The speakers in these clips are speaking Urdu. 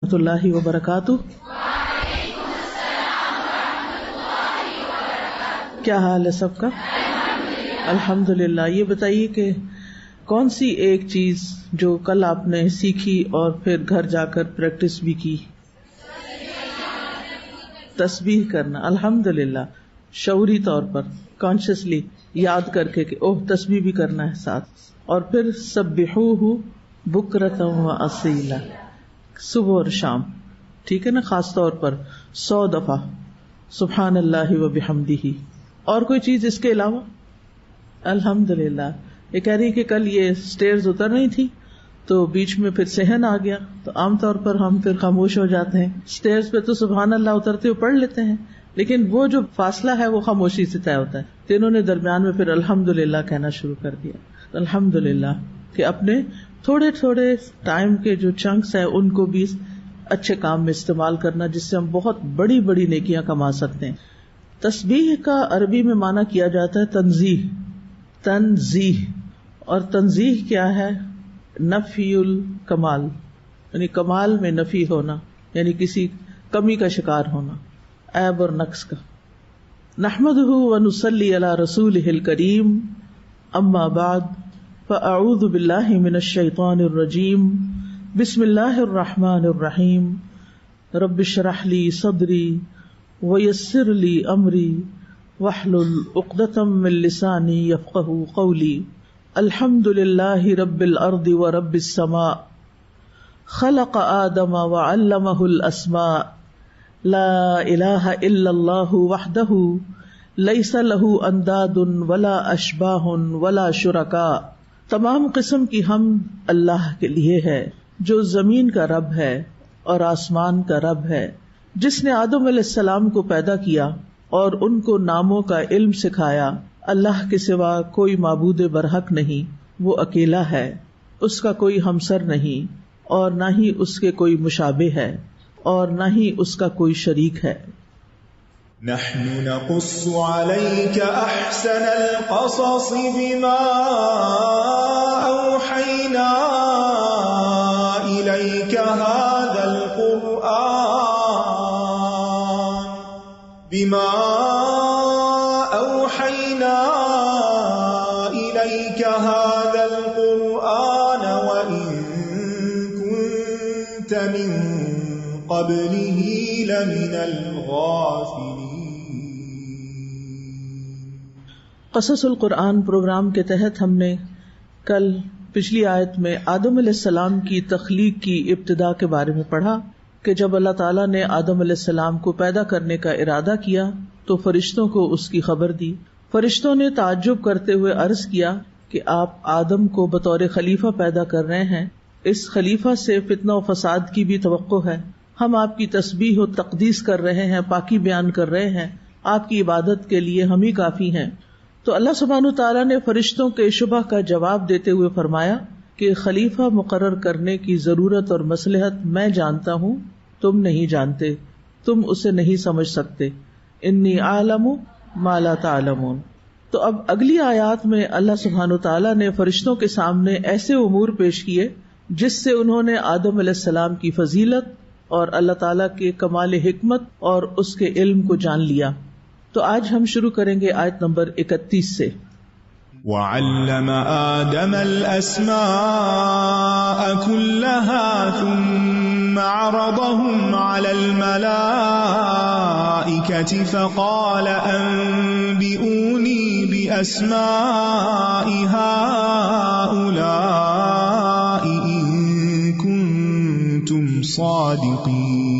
ورحمۃ اللہ وبرکاتہ۔ کیا حال ہے سب کا؟ الحمدللہ۔ یہ بتائیے کہ کون سی ایک چیز جو کل آپ نے سیکھی اور پھر گھر جا کر پریکٹس بھی کی؟ تسبیح کرنا۔ الحمدللہ، شعوری طور پر کانشیسلی یاد کر کے کہ اوہ تسبیح بھی کرنا ہے ساتھ، اور پھر سبحوہ بکرۃ و اصیلا، صبح اور شام، ٹھیک ہے نا، خاص طور پر 100 دفعہ سبحان اللہ و بحمدہ۔ اور کوئی چیز اس کے علاوہ؟ الحمدللہ۔ یہ کہہ رہی کہ کل یہ سٹیئرز اتر نہیں تھی تو بیچ میں پھر صحن آ گیا، تو عام طور پر ہم پھر خاموش ہو جاتے ہیں۔ سٹیئرز پہ تو سبحان اللہ اترتے ہوئے پڑھ لیتے ہیں، لیکن وہ جو فاصلہ ہے وہ خاموشی سے طے ہوتا ہے، تو انہوں نے درمیان میں پھر الحمدللہ کہنا شروع کر دیا۔ الحمدللہ کہ اپنے تھوڑے تھوڑے ٹائم کے جو چنکس ہیں ان کو بھی اچھے کام میں استعمال کرنا، جس سے ہم بہت بڑی بڑی نیکیاں کما سکتے ہیں۔ تسبیح کا عربی میں معنی کیا جاتا ہے تنزیہ، تنزیہ، اور تنزیہ کیا ہے؟ نفی الکمال، یعنی کمال میں نفی ہونا، یعنی کسی کمی کا شکار ہونا، عیب اور نقص کا۔ نحمدہ ونصلی علی رسولہ الکریم، اما بعد فاعوذ باللہ من الشیطان الرجیم، بسم اللہ الرحمن الرحیم، رب اشرح لی صدری ویسر لی امری واحلل عقدۃ من لسانی یفقہوا قولی۔ الحمد للہ رب الارض ورب السماء، خلق آدم وعلمہ الاسماء، لا الہ الا اللہ وحدہ لیس لہ انداد ولا اشباہ ولا شرکاء۔ تمام قسم کی حمد اللہ کے لیے ہے جو زمین کا رب ہے اور آسمان کا رب ہے، جس نے آدم علیہ السلام کو پیدا کیا اور ان کو ناموں کا علم سکھایا۔ اللہ کے سوا کوئی معبود برحق نہیں، وہ اکیلا ہے، اس کا کوئی ہمسر نہیں، اور نہ ہی اس کے کوئی مشابہ ہے، اور نہ ہی اس کا کوئی شریک ہے۔ نحن نقص عليك أحسن القصص بما أوحينا إليك هذا القرآن وإن كنت من قبله لمن الغافلين۔ قصص القرآن پروگرام کے تحت ہم نے کل پچھلی آیت میں آدم علیہ السلام کی تخلیق کی ابتدا کے بارے میں پڑھا کہ جب اللہ تعالیٰ نے آدم علیہ السلام کو پیدا کرنے کا ارادہ کیا تو فرشتوں کو اس کی خبر دی۔ فرشتوں نے تعجب کرتے ہوئے عرض کیا کہ آپ آدم کو بطور خلیفہ پیدا کر رہے ہیں، اس خلیفہ سے فتنہ و فساد کی بھی توقع ہے، ہم آپ کی تسبیح و تقدیس کر رہے ہیں، پاکی بیان کر رہے ہیں، آپ کی عبادت کے لیے ہم ہی کافی ہیں۔ تو اللہ سبحانہ تعالیٰ نے فرشتوں کے شبہ کا جواب دیتے ہوئے فرمایا کہ خلیفہ مقرر کرنے کی ضرورت اور مصلحت میں جانتا ہوں، تم نہیں جانتے، تم اسے نہیں سمجھ سکتے۔ انی اعلم ما لا تعلمون۔ تو اب اگلی آیات میں اللہ سبحانہ تعالیٰ نے فرشتوں کے سامنے ایسے امور پیش کیے جس سے انہوں نے آدم علیہ السلام کی فضیلت اور اللہ تعالیٰ کے کمال حکمت اور اس کے علم کو جان لیا۔ تو آج ہم شروع کریں گے آیت نمبر 31 سے۔ وَعَلَّمَ آدَمَ الْأَسْمَاءَ كُلَّهَا ثُمَّ عَرَضَهُمْ عَلَى الْمَلَائِكَةِ فَقَالَ أَنبِئُونِي بِأَسْمَاءِ هَؤُلَاءِ إِن كُنتُمْ صَادِقِينَ۔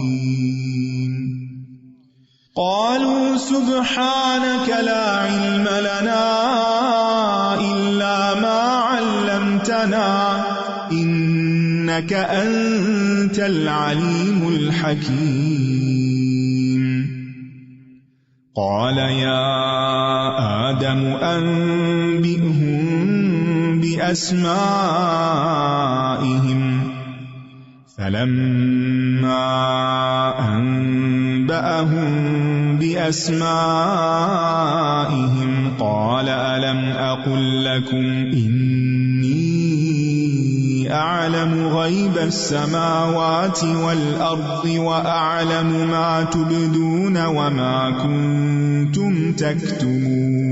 قالوا سبحانك لا علم لنا إلا ما علمتنا إنك أنت العليم الحكيم۔ قال يا آدم أنبئهم بأسمائهم فلما أنبأهم بأسمائهم قال ألم أقل لكم إني أعلم غيب السماوات والأرض وأعلم ما تبدون وما كنتم تكتمون.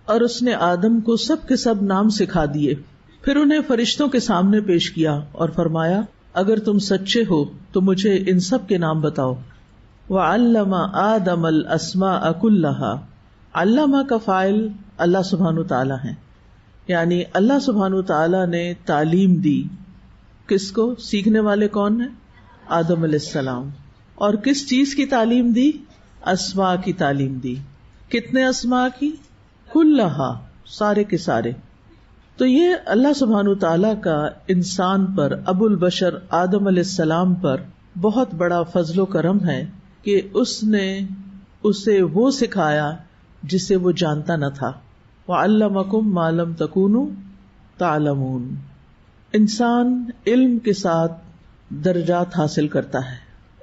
اور اس نے آدم کو سب کے سب نام سکھا دیے، پھر انہیں فرشتوں کے سامنے پیش کیا اور فرمایا اگر تم سچے ہو تو مجھے ان سب کے نام بتاؤ. وَعَلَّمَ آدَمَ الْأَسْمَاءَ كُلَّهَا. علامہ کا فاعل اللہ سبحانہ تعالیٰ ہے، یعنی اللہ سبحانہ تعالیٰ نے تعلیم دی. کس کو؟ سیکھنے والے کون ہیں؟ آدم علیہ السلام. اور کس چیز کی تعلیم دی؟ اسماء کی تعلیم دی. کتنے اسماء کی؟ کلہا، سارے کے سارے. تو یہ اللہ سبحانہ تعالیٰ کا انسان پر، ابو البشر آدم علیہ السلام پر بہت بڑا فضل و کرم ہے کہ اس نے اسے وہ سکھایا جسے وہ جانتا نہ تھا. وَعَلَّمَكُمْ مَا لَمْ تَكُونُوا تَعْلَمُونَ. انسان علم کے ساتھ درجات حاصل کرتا ہے.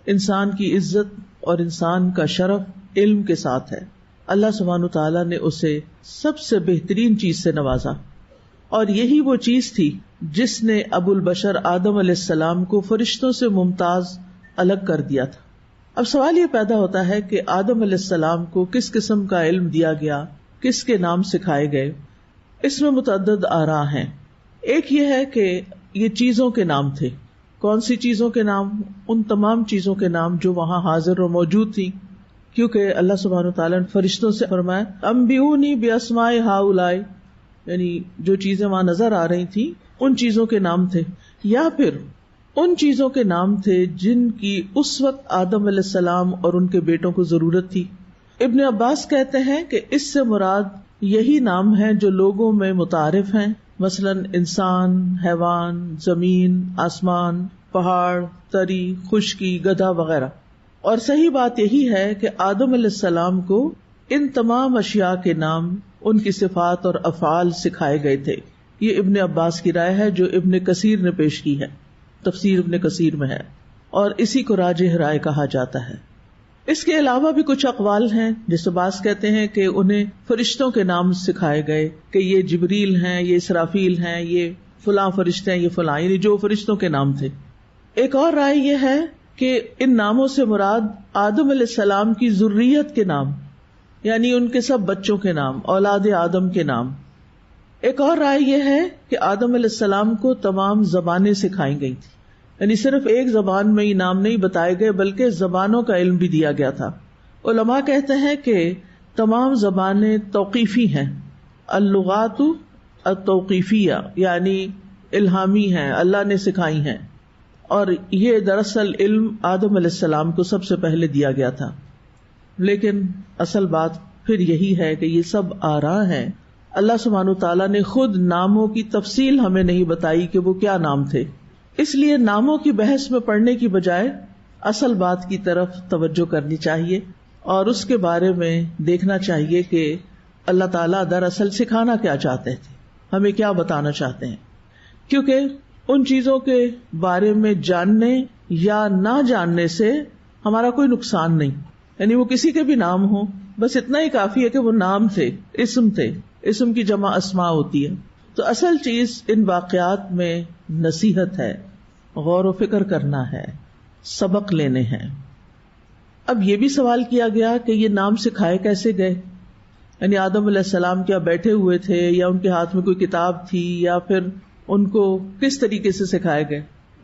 انسان کی عزت اور انسان کا شرف علم کے ساتھ ہے. اللہ سبحانہ تعالیٰ نے اسے سب سے بہترین چیز سے نوازا، اور یہی وہ چیز تھی جس نے ابو البشر آدم علیہ السلام کو فرشتوں سے ممتاز الگ کر دیا تھا. اب سوال یہ پیدا ہوتا ہے کہ آدم علیہ السلام کو کس قسم کا علم دیا گیا، کس کے نام سکھائے گئے؟ اس میں متعدد آراء ہیں. ایک یہ ہے کہ یہ چیزوں کے نام تھے. کون سی چیزوں کے نام؟ ان تمام چیزوں کے نام جو وہاں حاضر و موجود تھی، کیونکہ اللہ سبحانہ وتعالیٰ نے فرشتوں سے فرمایا انبئونی باسماء ہؤلاء، یعنی جو چیزیں وہاں نظر آ رہی تھیں ان چیزوں کے نام تھے، یا پھر ان چیزوں کے نام تھے جن کی اس وقت آدم علیہ السلام اور ان کے بیٹوں کو ضرورت تھی. ابن عباس کہتے ہیں کہ اس سے مراد یہی نام ہیں جو لوگوں میں متعارف ہیں، مثلا انسان، حیوان، زمین، آسمان، پہاڑ، تری، خشکی، گدھا وغیرہ. اور صحیح بات یہی ہے کہ آدم علیہ السلام کو ان تمام اشیاء کے نام، ان کی صفات اور افعال سکھائے گئے تھے. یہ ابن عباس کی رائے ہے جو ابن کثیر نے پیش کی ہے، تفسیر ابن کثیر میں ہے، اور اسی کو راجح رائے کہا جاتا ہے. اس کے علاوہ بھی کچھ اقوال ہیں، جس بعض کہتے ہیں کہ انہیں فرشتوں کے نام سکھائے گئے کہ یہ جبریل ہیں، یہ اسرافیل ہیں، یہ فلاں فرشتے ہیں، یہ فلاں، یعنی جو فرشتوں کے نام تھے. ایک اور رائے یہ ہے کہ ان ناموں سے مراد آدم علیہ السلام کی ذریت کے نام، یعنی ان کے سب بچوں کے نام، اولاد آدم کے نام. ایک اور رائے یہ ہے کہ آدم علیہ السلام کو تمام زبانیں سکھائی گئی تھی، یعنی صرف ایک زبان میں ہی نام نہیں بتائے گئے بلکہ زبانوں کا علم بھی دیا گیا تھا. علماء کہتے ہیں کہ تمام زبانیں توقیفی ہیں، اللغات التوقیفیہ، یعنی الہامی ہیں، اللہ نے سکھائی ہیں. اور یہ دراصل علم آدم علیہ السلام کو سب سے پہلے دیا گیا تھا. لیکن اصل بات پھر یہی ہے کہ یہ سب آراء ہیں. اللہ سبحانہ تعالیٰ نے خود ناموں کی تفصیل ہمیں نہیں بتائی کہ وہ کیا نام تھے. اس لیے ناموں کی بحث میں پڑھنے کی بجائے اصل بات کی طرف توجہ کرنی چاہیے اور اس کے بارے میں دیکھنا چاہیے کہ اللہ تعالیٰ دراصل سکھانا کیا چاہتے تھے، ہمیں کیا بتانا چاہتے ہیں. کیونکہ ان چیزوں کے بارے میں جاننے یا نہ جاننے سے ہمارا کوئی نقصان نہیں، یعنی وہ کسی کے بھی نام ہو، بس اتنا ہی کافی ہے کہ وہ نام تھے، اسم تھے، اسم کی جمع اسماء ہوتی ہے. تو اصل چیز ان واقعات میں نصیحت ہے، غور و فکر کرنا ہے، سبق لینے ہیں. اب یہ بھی سوال کیا گیا کہ یہ نام سکھائے کیسے گئے، یعنی آدم علیہ السلام کیا بیٹھے ہوئے تھے یا ان کے ہاتھ میں کوئی کتاب تھی، یا پھر ان کو کس طریقے سے سکھائے گئے؟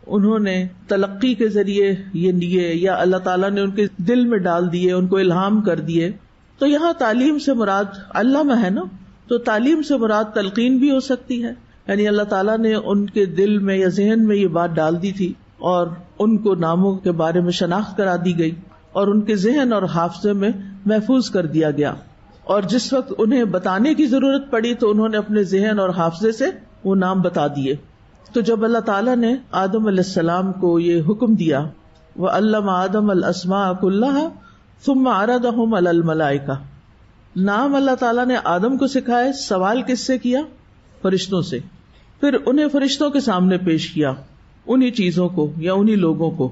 انہوں نے تلقی کے ذریعے یہ لیے یا اللہ تعالیٰ نے ان کے دل میں ڈال دیے، ان کو الہام کر دیے؟ تو یہاں تعلیم سے مراد علامہ ہے نا، تو تعلیم سے مراد تلقین بھی ہو سکتی ہے، یعنی اللہ تعالیٰ نے ان کے دل میں یا ذہن میں یہ بات ڈال دی تھی اور ان کو ناموں کے بارے میں شناخت کرا دی گئی اور ان کے ذہن اور حافظے میں محفوظ کر دیا گیا، اور جس وقت انہیں بتانے کی ضرورت پڑی تو انہوں نے اپنے ذہن اور حافظے سے وہ نام بتا دیے. تو جب اللہ تعالیٰ نے آدم علیہ السلام کو یہ حکم دیا وَعَلَّمَ آدَمَ الْأَسْمَاءَ كُلَّهَا ثُمَّ عَرَضَهُمْ عَلَى الْمَلَائِكَةِ، نام اللہ تعالیٰ نے آدم کو سکھائے، سوال کس سے کیا؟ فرشتوں سے. پھر انہیں فرشتوں کے سامنے پیش کیا، انہی چیزوں کو یا انہی لوگوں کو.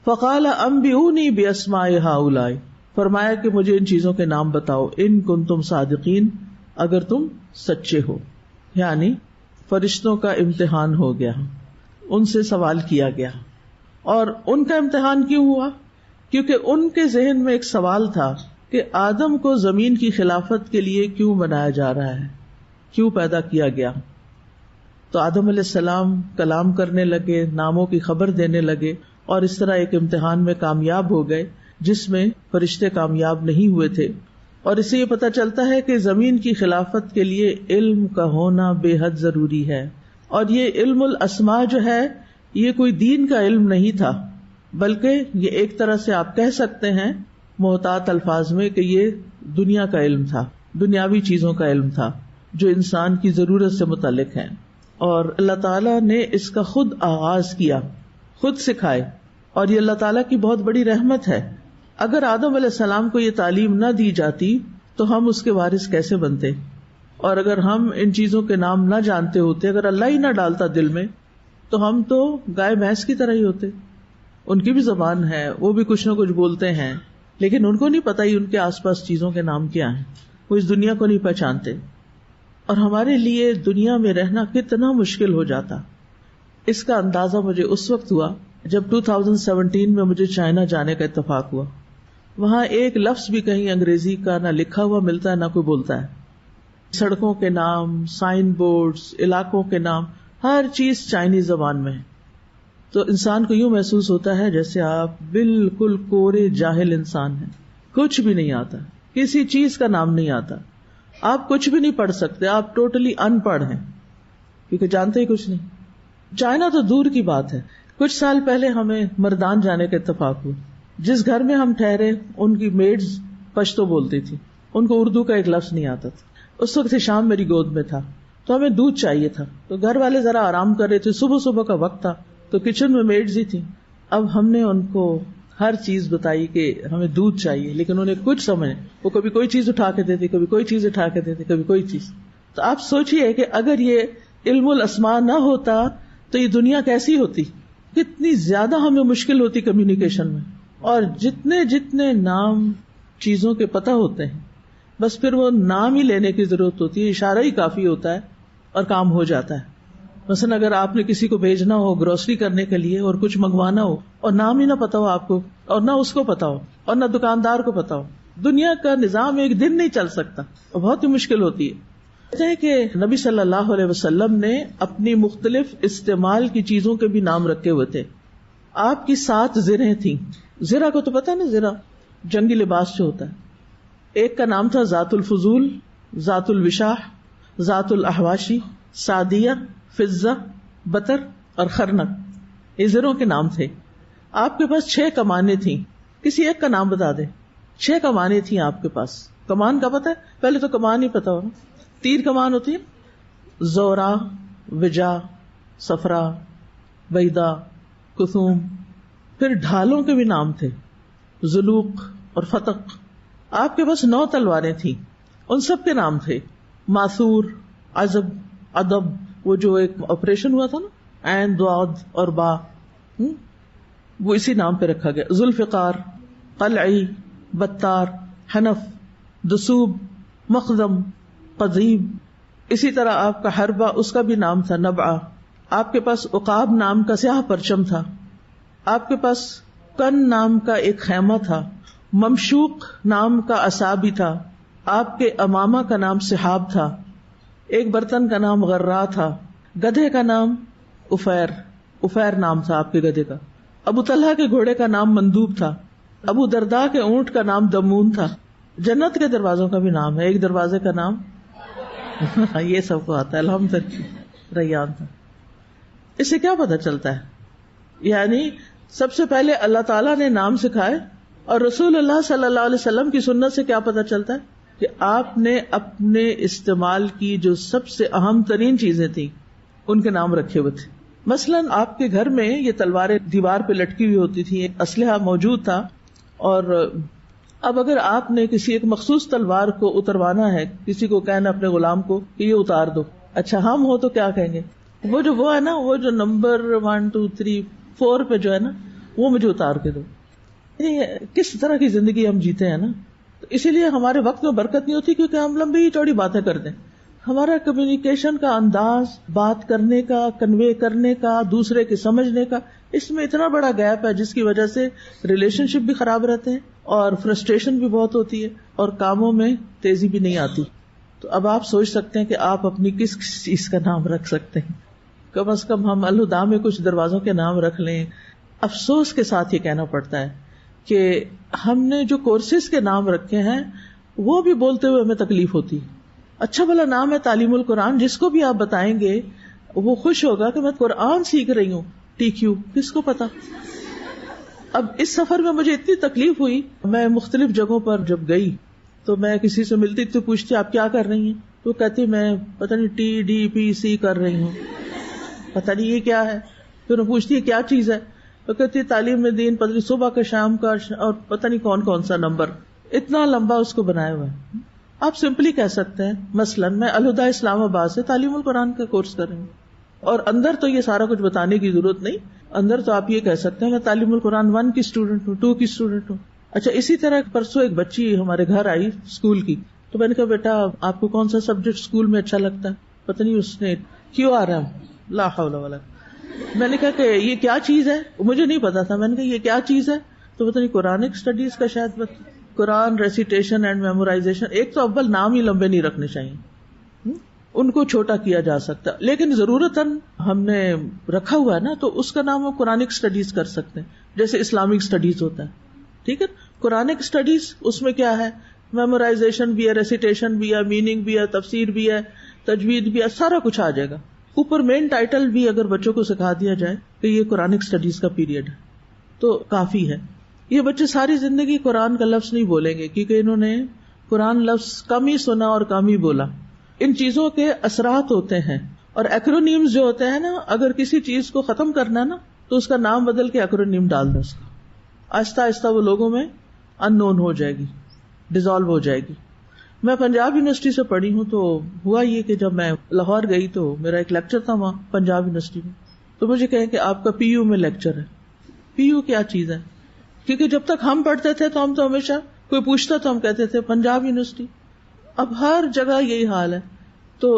فَقَالَ أَنبِئُونِي بِأَسْمَاءِ هَؤُلَاءِ، فرمایا کہ مجھے ان چیزوں کے نام بتاؤ، ان کنتم صادقین، اگر تم سچے ہو. یعنی فرشتوں کا امتحان ہو گیا، ان سے سوال کیا گیا. اور ان کا امتحان کیوں ہوا؟ کیونکہ ان کے ذہن میں ایک سوال تھا کہ آدم کو زمین کی خلافت کے لیے کیوں بنایا جا رہا ہے، کیوں پیدا کیا گیا. تو آدم علیہ السلام کلام کرنے لگے، ناموں کی خبر دینے لگے، اور اس طرح ایک امتحان میں کامیاب ہو گئے جس میں فرشتے کامیاب نہیں ہوئے تھے. اور اس سے یہ پتہ چلتا ہے کہ زمین کی خلافت کے لیے علم کا ہونا بے حد ضروری ہے. اور یہ علم الاسماء جو ہے یہ کوئی دین کا علم نہیں تھا، بلکہ یہ ایک طرح سے آپ کہہ سکتے ہیں محتاط الفاظ میں کہ یہ دنیا کا علم تھا، دنیاوی چیزوں کا علم تھا جو انسان کی ضرورت سے متعلق ہیں. اور اللہ تعالیٰ نے اس کا خود آغاز کیا، خود سکھائے، اور یہ اللہ تعالیٰ کی بہت بڑی رحمت ہے. اگر آدم علیہ السلام کو یہ تعلیم نہ دی جاتی تو ہم اس کے وارث کیسے بنتے؟ اور اگر ہم ان چیزوں کے نام نہ جانتے ہوتے، اگر اللہ ہی نہ ڈالتا دل میں، تو ہم تو گائے بھینس کی طرح ہی ہوتے. ان کی بھی زبان ہے، وہ بھی کچھ نہ کچھ بولتے ہیں، لیکن ان کو نہیں پتا ہی ان کے آس پاس چیزوں کے نام کیا ہیں، وہ اس دنیا کو نہیں پہچانتے. اور ہمارے لیے دنیا میں رہنا کتنا مشکل ہو جاتا. اس کا اندازہ مجھے اس وقت ہوا جب 2017 میں مجھے چائنا جانے کا اتفاق ہوا. وہاں ایک لفظ بھی کہیں انگریزی کا نہ لکھا ہوا ملتا ہے نہ کوئی بولتا ہے. سڑکوں کے نام، سائن بورڈز، علاقوں کے نام، ہر چیز چائنیز زبان میں ہے. تو انسان کو یوں محسوس ہوتا ہے جیسے آپ بالکل کورے جاہل انسان ہیں، کچھ بھی نہیں آتا، کسی چیز کا نام نہیں آتا، آپ کچھ بھی نہیں پڑھ سکتے، آپ ٹوٹلی ان پڑھ ہیں کیونکہ جانتے ہی کچھ نہیں. چائنا تو دور کی بات ہے. کچھ سال پہلے ہمیں مردان جانے کا اتفاق ہوا. جس گھر میں ہم ٹھہرے ان کی میڈز پشتو بولتی تھی، ان کو اردو کا ایک لفظ نہیں آتا تھا. اس وقت شام میری گود میں تھا تو ہمیں دودھ چاہیے تھا، تو گھر والے ذرا آرام کر رہے تھے، صبح صبح کا وقت تھا، تو کچن میں میڈز ہی تھی. اب ہم نے ان کو ہر چیز بتائی کہ ہمیں دودھ چاہیے، لیکن انہیں کچھ سمجھ، وہ کبھی کوئی چیز اٹھا کے دیتی، کبھی کوئی چیز اٹھا کے دیتی، کبھی کوئی چیز. تو آپ سوچئے کہ اگر یہ علم الاسماء نہ ہوتا تو یہ دنیا کیسی ہوتی، کتنی زیادہ ہمیں مشکل ہوتی کمیونیکیشن میں. اور جتنے جتنے نام چیزوں کے پتہ ہوتے ہیں، بس پھر وہ نام ہی لینے کی ضرورت ہوتی ہے، اشارہ ہی کافی ہوتا ہے اور کام ہو جاتا ہے. مثلا اگر آپ نے کسی کو بھیجنا ہو گروسری کرنے کے لیے اور کچھ منگوانا ہو اور نام ہی نہ پتا ہو آپ کو، اور نہ اس کو پتا ہو اور نہ دکاندار کو پتا ہو، دنیا کا نظام ایک دن نہیں چل سکتا اور بہت ہی مشکل ہوتی ہے. کہتے ہیں کہ نبی صلی اللہ علیہ وسلم نے اپنی مختلف استعمال کی چیزوں کے بھی نام رکھے ہوئے تھے. آپ کی 7 زرہیں تھیں. زرہ کو تو پتا نا، زرہ جنگی لباس جو ہوتا ہے. ایک کا نام تھا ذات الفضول، ذات الوشاح، ذات الاحواشی، سعدیہ، فضہ، بطر اور خرنق. یہ زروں کے نام تھے. آپ کے پاس 6 کمانیں تھیں. کسی ایک کا نام بتا دیں. 6 کمانیں تھیں آپ کے پاس. کمان کا پتہ ہے؟ پہلے تو کمان ہی پتا ہونا. تیر کمان ہوتی ہے، زورا، وجا، صفرا، بیدا، کثوم. پھر ڈھالوں کے بھی نام تھے، زلوق اور فتق. آپ کے پاس 9 تلواریں تھیں، ان سب کے نام تھے. ماثور، عزب، ادب، وہ جو ایک آپریشن ہوا تھا نا، عین، ضاد اور با، وہ اسی نام پہ رکھا گیا. ذوالفقار، قلعی، بتار، حنف، دسوب، مخدم، قضیب. اسی طرح آپ کا حربہ، اس کا بھی نام تھا نبعہ. آپ کے پاس عقاب نام کا سیاہ پرچم تھا. آپ کے پاس کن نام کا ایک خیمہ تھا. ممشوق نام کا عصا بھی تھا. آپ کے امامہ کا نام سحاب تھا. ایک برتن کا نام غرا تھا. گدھے کا نام افیر نام تھا آپ کے گدھے کا. ابو طلحہ کے گھوڑے کا نام مندوب تھا. ابو درداء کے اونٹ کا نام دمون تھا. جنت کے دروازوں کا بھی نام ہے. ایک دروازے کا نام یہ سب کو آتا ہے الحمدللہ، ریان تھا. اس سے کیا پتہ چلتا ہے؟ یعنی سب سے پہلے اللہ تعالیٰ نے نام سکھائے، اور رسول اللہ صلی اللہ علیہ وسلم کی سنت سے کیا پتہ چلتا ہے کہ آپ نے اپنے استعمال کی جو سب سے اہم ترین چیزیں تھیں ان کے نام رکھے ہوئے تھے. مثلاً آپ کے گھر میں یہ تلواریں دیوار پہ لٹکی ہوئی ہوتی تھی، ایک اسلحہ موجود تھا. اور اب اگر آپ نے کسی ایک مخصوص تلوار کو اتروانا ہے، کسی کو کہنا اپنے غلام کو کہ یہ اتار دو، اچھا ہم ہو تو کیا کہیں گے؟ وہ ہے نا، وہ جو نمبر 1 2 3 4 پہ جو ہے نا، وہ مجھے اتار کے دو. کس طرح کی زندگی ہم جیتے ہیں نا. تو اسی لیے ہمارے وقت میں برکت نہیں ہوتی، کیونکہ ہم لمبی چوڑی باتیں کرتے ہیں. ہمارا کمیونیکیشن کا انداز، بات کرنے کا، کنوے کرنے کا، دوسرے کے سمجھنے کا، اس میں اتنا بڑا گیپ ہے جس کی وجہ سے ریلیشن شپ بھی خراب رہتے ہیں اور فرسٹریشن بھی بہت ہوتی ہے اور کاموں میں تیزی بھی نہیں آتی. تو اب آپ سوچ سکتے ہیں کہ آپ اپنی کس چیز کا نام رکھ سکتے ہیں. کم از کم ہم الہدا میں کچھ دروازوں کے نام رکھ لیں. افسوس کے ساتھ یہ کہنا پڑتا ہے کہ ہم نے جو کورسز کے نام رکھے ہیں وہ بھی بولتے ہوئے ہمیں تکلیف ہوتی ہے. اچھا بھلا نام ہے تعلیم القرآن، جس کو بھی آپ بتائیں گے وہ خوش ہوگا کہ میں قرآن سیکھ رہی ہوں. TQ کس کو پتا. اب اس سفر میں مجھے اتنی تکلیف ہوئی، میں مختلف جگہوں پر جب گئی تو میں کسی سے ملتی تو پوچھتی آپ کیا کر رہی ہیں، تو کہتی میں پتہ نہیں TDPC کر رہی ہوں. پتہ نہیں یہ کیا ہے. پھر میں پوچھتی ہے کیا چیز ہے، تو کہتی ہے تعلیم دین، پتہ نہیں صبح کا شام کا اور پتہ نہیں کون کون سا نمبر، اتنا لمبا اس کو بنایا ہوا ہے. آپ سمپلی کہہ سکتے ہیں مثلاً میں الہدا اسلام آباد سے تعلیم القرآن کا کورس کر رہی ہوں، اور اندر تو یہ سارا کچھ بتانے کی ضرورت نہیں. اندر تو آپ یہ کہہ سکتے ہیں میں تعلیم القرآن 1 کی اسٹوڈنٹ ہوں، 2 کی اسٹوڈنٹ ہوں. اچھا اسی طرح پرسوں ایک بچی ہمارے گھر آئی اسکول کی، تو میں نے کہا بیٹا آپ کو کون سا سبجیکٹ اسکول میں اچھا لگتا ہے. پتہ نہیں اس نے QRM، لا حول ولا. میں نے کہا کہ یہ کیا چیز ہے، مجھے نہیں پتا تھا. میں نے کہا یہ کیا چیز ہے، تو پتہ نہیں قرآنک اسٹڈیز کا شاید قرآن ریسیٹیشن اینڈ میمورائزیشن. ایک تو اول نام ہی لمبے نہیں رکھنے چاہیے، ان کو چھوٹا کیا جا سکتا، لیکن ضرورتاً ہم نے رکھا ہوا ہے نا تو اس کا نام ہم قرآنک اسٹڈیز کر سکتے ہیں، جیسے اسلامک اسٹڈیز ہوتا ہے. ٹھیک ہے، قرآنک اسٹڈیز اس میں کیا ہے، میمورائزیشن بھی ہے، ریسیٹیشن بھی ہے، میننگ بھی ہے، تفسیر بھی ہے، تجوید بھی ہے، سارا کچھ آ جائے گا. اوپر مین ٹائٹل بھی اگر بچوں کو سکھا دیا جائے کہ یہ قرآنک اسٹڈیز کا پیریڈ ہے تو کافی ہے. یہ بچے ساری زندگی قرآن کا لفظ نہیں بولیں گے کیونکہ انہوں نے قرآن لفظ کم ہی سنا اور کم ہی بولا. ان چیزوں کے اثرات ہوتے ہیں. اور ایکرونیمز جو ہوتے ہیں نا، اگر کسی چیز کو ختم کرنا ہے نا تو اس کا نام بدل کے ایکرونیم ڈال دو. اس کا آہستہ آہستہ وہ لوگوں میں ان نون ہو جائے گی، ڈیزالو ہو جائے گی. میں پنجاب یونیورسٹی سے پڑھی ہوں، تو ہوا یہ کہ جب میں لاہور گئی تو میرا ایک لیکچر تھا وہاں پنجاب یونیورسٹی میں، تو مجھے کہیں کہ آپ کا PU میں لیکچر ہے. PU کیا چیز ہے؟ کیونکہ جب تک ہم پڑھتے تھے تو ہم تو ہمیشہ کوئی پوچھتا تو ہم کہتے تھے پنجاب یونیورسٹی. اب ہر جگہ یہی حال ہے. تو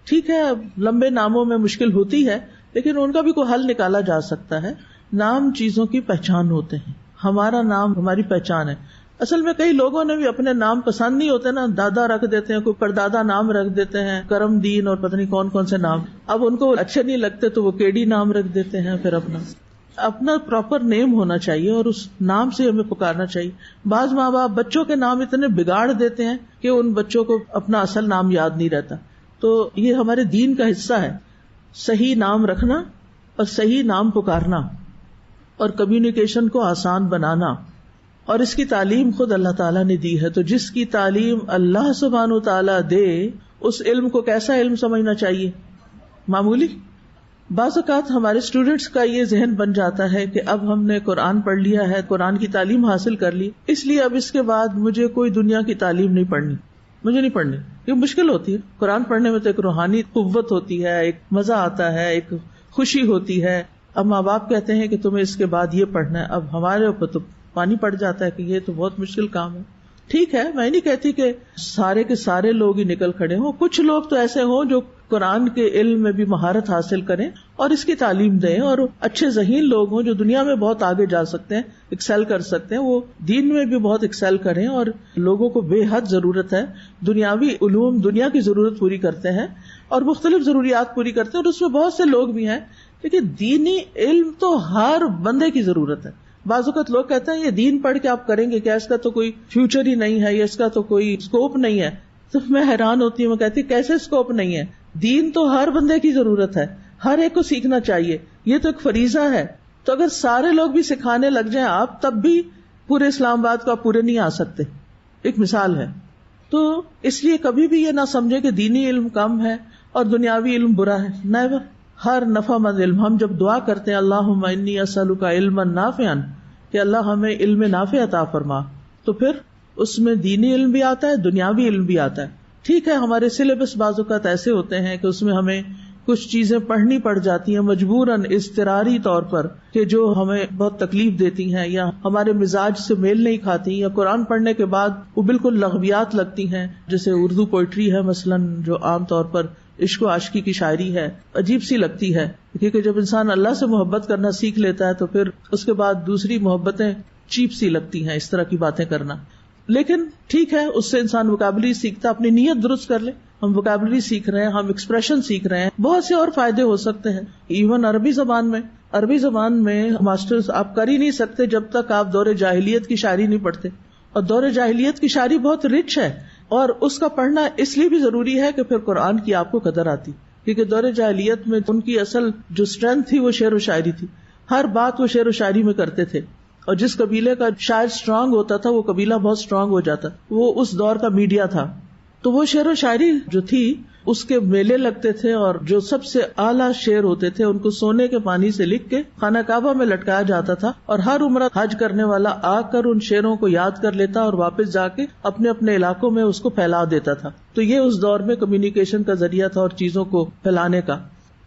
ٹھیک ہے لمبے ناموں میں مشکل ہوتی ہے لیکن ان کا بھی کوئی حل نکالا جا سکتا ہے. نام چیزوں کی پہچان ہوتے ہیں، ہمارا نام ہماری پہچان ہے. اصل میں کئی لوگوں نے بھی اپنے نام پسند نہیں ہوتے نا، دادا رکھ دیتے ہیں، کوئی پردادا نام رکھ دیتے ہیں، کرم دین اور پتہ نہیں کون کون سے نام. اب ان کو اچھے نہیں لگتے تو وہ KD نام رکھ دیتے ہیں. پھر اپنا پراپر نیم ہونا چاہیے اور اس نام سے ہمیں پکارنا چاہیے. بعض ماں باپ بچوں کے نام اتنے بگاڑ دیتے ہیں کہ ان بچوں کو اپنا اصل نام یاد نہیں رہتا. تو یہ ہمارے دین کا حصہ ہے، صحیح نام رکھنا اور صحیح نام پکارنا اور کمیونیکیشن کو آسان بنانا. اور اس کی تعلیم خود اللہ تعالیٰ نے دی ہے. تو جس کی تعلیم اللہ سبحانہ و تعالیٰ دے اس علم کو کیسا علم سمجھنا چاہیے؟ معمولی. بعض اوقات ہمارے اسٹوڈینٹس کا یہ ذہن بن جاتا ہے کہ اب ہم نے قرآن پڑھ لیا ہے، قرآن کی تعلیم حاصل کر لی، اس لیے اب اس کے بعد مجھے کوئی دنیا کی تعلیم نہیں پڑھنی، مجھے نہیں پڑھنی. یہ مشکل ہوتی ہے. قرآن پڑھنے میں تو ایک روحانی قوت ہوتی ہے، ایک مزہ آتا ہے، ایک خوشی ہوتی ہے. اب ماں باپ کہتے ہیں کہ تمہیں اس کے بعد یہ پڑھنا ہے. اب ہمارے اوپر تو پانی پڑ جاتا ہے کہ یہ تو بہت مشکل کام ہے. ٹھیک ہے، میں نہیں کہتی کہ سارے کے سارے لوگ ہی نکل کھڑے ہوں، کچھ لوگ تو ایسے ہوں جو قرآن کے علم میں بھی مہارت حاصل کریں اور اس کی تعلیم دیں، اور اچھے ذہین لوگ ہوں جو دنیا میں بہت آگے جا سکتے ہیں، ایکسل کر سکتے ہیں، وہ دین میں بھی بہت ایکسل کریں. اور لوگوں کو بے حد ضرورت ہے، دنیاوی علوم دنیا کی ضرورت پوری کرتے ہیں اور مختلف ضروریات پوری کرتے ہیں، اور اس میں بہت سے لوگ بھی ہیں. لیکن دینی علم تو ہر بندے کی ضرورت ہے. بعض اوقات لوگ کہتے ہیں یہ دین پڑھ کے آپ کریں گے کیا، اس کا تو کوئی فیوچر ہی نہیں ہے، یا اس کا تو کوئی اسکوپ نہیں ہے. تو میں حیران ہوتی ہوں، میں کہتی کیسے اسکوپ نہیں ہے؟ دین تو ہر بندے کی ضرورت ہے، ہر ایک کو سیکھنا چاہیے، یہ تو ایک فریضہ ہے. تو اگر سارے لوگ بھی سکھانے لگ جائیں آپ، تب بھی پورے اسلام آباد کو آپ پورے نہیں آ سکتے. ایک مثال ہے. تو اس لیے کبھی بھی یہ نہ سمجھے کہ دینی علم کم ہے اور دنیاوی علم برا ہے. نیور. ہر نفع مند علم. ہم جب دعا کرتے ہیں اللہم انی اسألک علما نافعا، کہ اللہ ہمیں علم نافع عطا فرما، تو پھر اس میں دینی علم بھی آتا ہے، دنیاوی علم بھی آتا ہے. ٹھیک ہے ہمارے سلیبس بعض اوقات ایسے ہوتے ہیں کہ اس میں ہمیں کچھ چیزیں پڑھنی پڑ جاتی ہیں مجبوراً اضطراری طور پر کہ جو ہمیں بہت تکلیف دیتی ہیں یا ہمارے مزاج سے میل نہیں کھاتی، یا قرآن پڑھنے کے بعد وہ بالکل لغویات لگتی ہیں، جیسے اردو پوئٹری ہے مثلاً جو عام طور پر عشق و عاشقی کی شاعری ہے، عجیب سی لگتی ہے، کیونکہ جب انسان اللہ سے محبت کرنا سیکھ لیتا ہے تو پھر اس کے بعد دوسری محبتیں چیپ سی لگتی ہیں، اس طرح کی باتیں کرنا. لیکن ٹھیک ہے، اس سے انسان ووکیبلری سیکھتا، اپنی نیت درست کر لے. ہم ووکیبلری سیکھ رہے ہیں، ہم ایکسپریشن سیکھ رہے ہیں، بہت سے اور فائدے ہو سکتے ہیں. ایون عربی زبان میں ماسٹرز آپ کر ہی نہیں سکتے جب تک آپ دور جاہلیت کی شاعری نہیں پڑھتے. اور دور جاہلیت کی شاعری بہت رچ ہے، اور اس کا پڑھنا اس لیے بھی ضروری ہے کہ پھر قرآن کی آپ کو قدر آتی، کیونکہ دور جاہلیت میں ان کی اصل جو اسٹرینتھ تھی وہ شعر و شاعری تھی. ہر بات وہ شعر و شاعری میں کرتے تھے، اور جس قبیلے کا شاعر اسٹرانگ ہوتا تھا وہ قبیلہ بہت اسٹرانگ ہو جاتا. وہ اس دور کا میڈیا تھا. تو وہ شعر و شاعری جو تھی اس کے میلے لگتے تھے، اور جو سب سے اعلیٰ شعر ہوتے تھے ان کو سونے کے پانی سے لکھ کے خانہ کعبہ میں لٹکایا جاتا تھا، اور ہر عمرہ حج کرنے والا آ کر ان شعروں کو یاد کر لیتا اور واپس جا کے اپنے اپنے علاقوں میں اس کو پھیلا دیتا تھا. تو یہ اس دور میں کمیونیکیشن کا ذریعہ تھا اور چیزوں کو پھیلانے کا.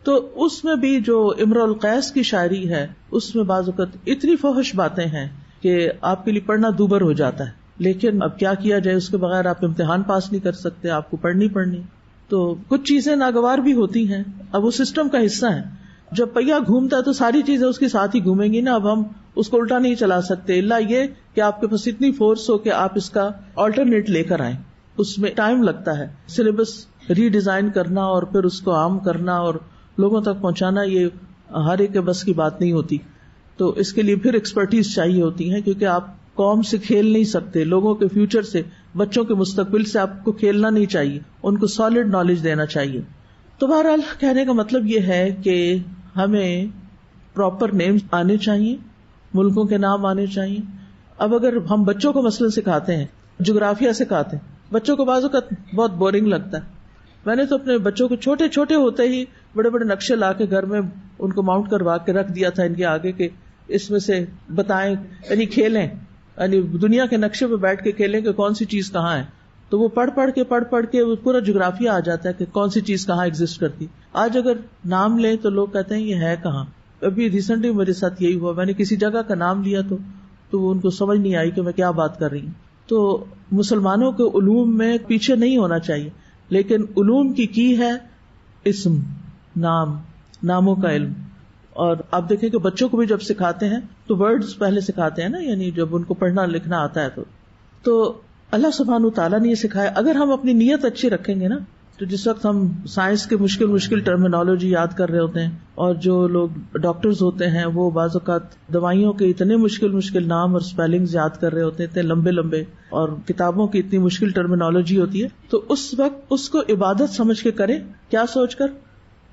تو اس میں بھی جو امرؤ القیس کی شاعری ہے اس میں بعض اوقات اتنی فحش باتیں ہیں کہ آپ کے لیے پڑھنا دوبر ہو جاتا ہے. لیکن اب کیا کیا جائے، اس کے بغیر آپ امتحان پاس نہیں کر سکتے، آپ کو پڑھنی. تو کچھ چیزیں ناگوار بھی ہوتی ہیں، اب وہ سسٹم کا حصہ ہے. جب پہیا گھومتا ہے تو ساری چیزیں اس کے ساتھ ہی گھومیں گی نا. اب ہم اس کو الٹا نہیں چلا سکتے، الا یہ کہ آپ کے پاس اتنی فورس ہو کہ آپ اس کا آلٹرنیٹ لے کر آئیں. اس میں ٹائم لگتا ہے، سلیبس ری ڈیزائن کرنا اور پھر اس کو عام کرنا اور لوگوں تک پہنچانا، یہ ہر ایک کے بس کی بات نہیں ہوتی. تو اس کے لیے پھر ایکسپرٹیز چاہیے ہوتی ہے، کیونکہ آپ قوم سے کھیل نہیں سکتے، لوگوں کے فیوچر سے، بچوں کے مستقبل سے آپ کو کھیلنا نہیں چاہیے، ان کو سالڈ نالج دینا چاہیے. تو بہرحال کہنے کا مطلب یہ ہے کہ ہمیں پراپر نیم آنے چاہیے، ملکوں کے نام آنے چاہیے. اب اگر ہم بچوں کو مثلاً سکھاتے ہیں، جغرافیہ سکھاتے ہیں، بچوں کو بعض اوقات بہت بورنگ لگتا ہے. میں نے تو اپنے بچوں کو چھوٹے چھوٹے ہوتے ہی بڑے بڑے نقشے لا کے گھر میں ان کو ماؤنٹ کروا کے رکھ دیا تھا ان کے آگے کہ اس میں سے بتائیں، یعنی کھیلیں، یعنی دنیا کے نقشے پہ بیٹھ کے کھیلیں کہ کون سی چیز کہاں ہے. تو وہ پڑھ پڑھ کے وہ پورا جغرافیہ آ جاتا ہے کہ کون سی چیز کہاں ایگزسٹ کرتی. آج اگر نام لیں تو لوگ کہتے ہیں یہ ہے کہاں. ابھی ریسنٹلی میرے ساتھ یہی ہوا، میں نے کسی جگہ کا نام لیا تو وہ ان کو سمجھ نہیں آئی کہ میں کیا بات کر رہی ہوں. تو مسلمانوں کے علوم میں پیچھے نہیں ہونا چاہیے، لیکن علوم کی ہے اسم، ناموں کا علم. اور آپ دیکھیں کہ بچوں کو بھی جب سکھاتے ہیں تو ورڈز پہلے سکھاتے ہیں نا، یعنی جب ان کو پڑھنا لکھنا آتا ہے تو اللہ سبحانہ وتعالیٰ نے یہ سکھایا. اگر ہم اپنی نیت اچھی رکھیں گے نا، تو جس وقت ہم سائنس کے مشکل ٹرمینالوجی یاد کر رہے ہوتے ہیں، اور جو لوگ ڈاکٹرز ہوتے ہیں وہ بعض اوقات دوائیوں کے اتنے مشکل نام اور اسپیلنگز یاد کر رہے ہوتے ہیں، اتنے لمبے، اور کتابوں کی اتنی مشکل ٹرمینالوجی ہوتی ہے، تو اس وقت اس کو عبادت سمجھ کے کریں. کیا سوچ کر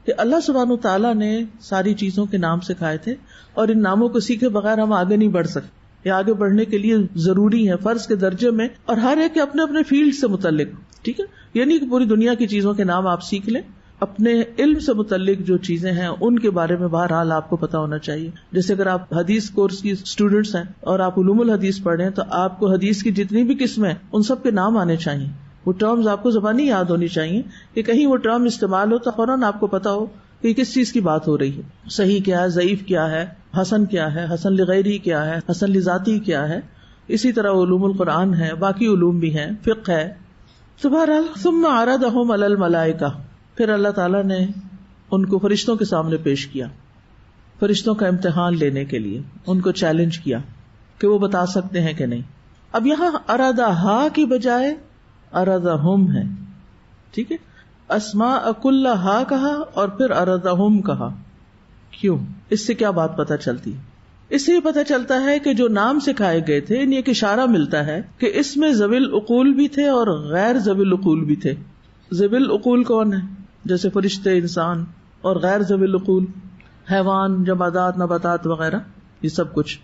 کہ اللہ سبحانہ وتعالیٰ نے ساری چیزوں کے نام سکھائے تھے، اور ان ناموں کو سیکھے بغیر ہم آگے نہیں بڑھ سکتے. یہ آگے بڑھنے کے لیے ضروری ہے، فرض کے درجے میں، اور ہر ایک کے اپنے اپنے فیلڈ سے متعلق. ٹھیک ہے، یعنی کہ پوری دنیا کی چیزوں کے نام آپ سیکھ لیں. اپنے علم سے متعلق جو چیزیں ہیں ان کے بارے میں بہرحال آپ کو پتا ہونا چاہیے. جیسے اگر آپ حدیث کورس کی اسٹوڈینٹس ہیں اور آپ علوم الحدیث پڑھ رہے ہیں، تو آپ کو حدیث کی جتنی بھی قسمیں ہیں ان سب کے نام آنے چاہیے. وہ ٹرمز آپ کو زبانی یاد ہونی چاہیے کہ کہیں وہ ٹرم استعمال ہو تو فوراً آپ کو پتا ہو کہ کس چیز کی بات ہو رہی ہے. صحیح کیا ہے، ضعیف کیا ہے، حسن کیا ہے، حسن لغیری کیا ہے، حسن لذاتی کیا ہے. اسی طرح علوم القرآن ہے، باقی علوم بھی ہیں، فقہ ہے. تو بہرحال ثم عرضهم علی الملائکہ، پھر اللہ تعالیٰ نے ان کو فرشتوں کے سامنے پیش کیا، فرشتوں کا امتحان لینے کے لیے ان کو چیلنج کیا کہ وہ بتا سکتے ہیں کہ نہیں. اب یہاں ارادہا کی بجائے ارادہم ہے. ٹھیک ہے، اسماء کلہا کہا اور پھر ارادہم کہا. کیوں؟ اس سے کیا بات پتہ چلتی ہے؟ اس سے یہ پتہ چلتا ہے کہ جو نام سکھائے گئے تھے ان ایک اشارہ ملتا ہے کہ اس میں ذوی العقول بھی تھے اور غیر ذوی العقول بھی تھے. ذوی العقول کون ہے؟ جیسے فرشتے، انسان. اور غیر ذوی العقول حیوان، جمادات، نباتات وغیرہ، یہ سب کچھ.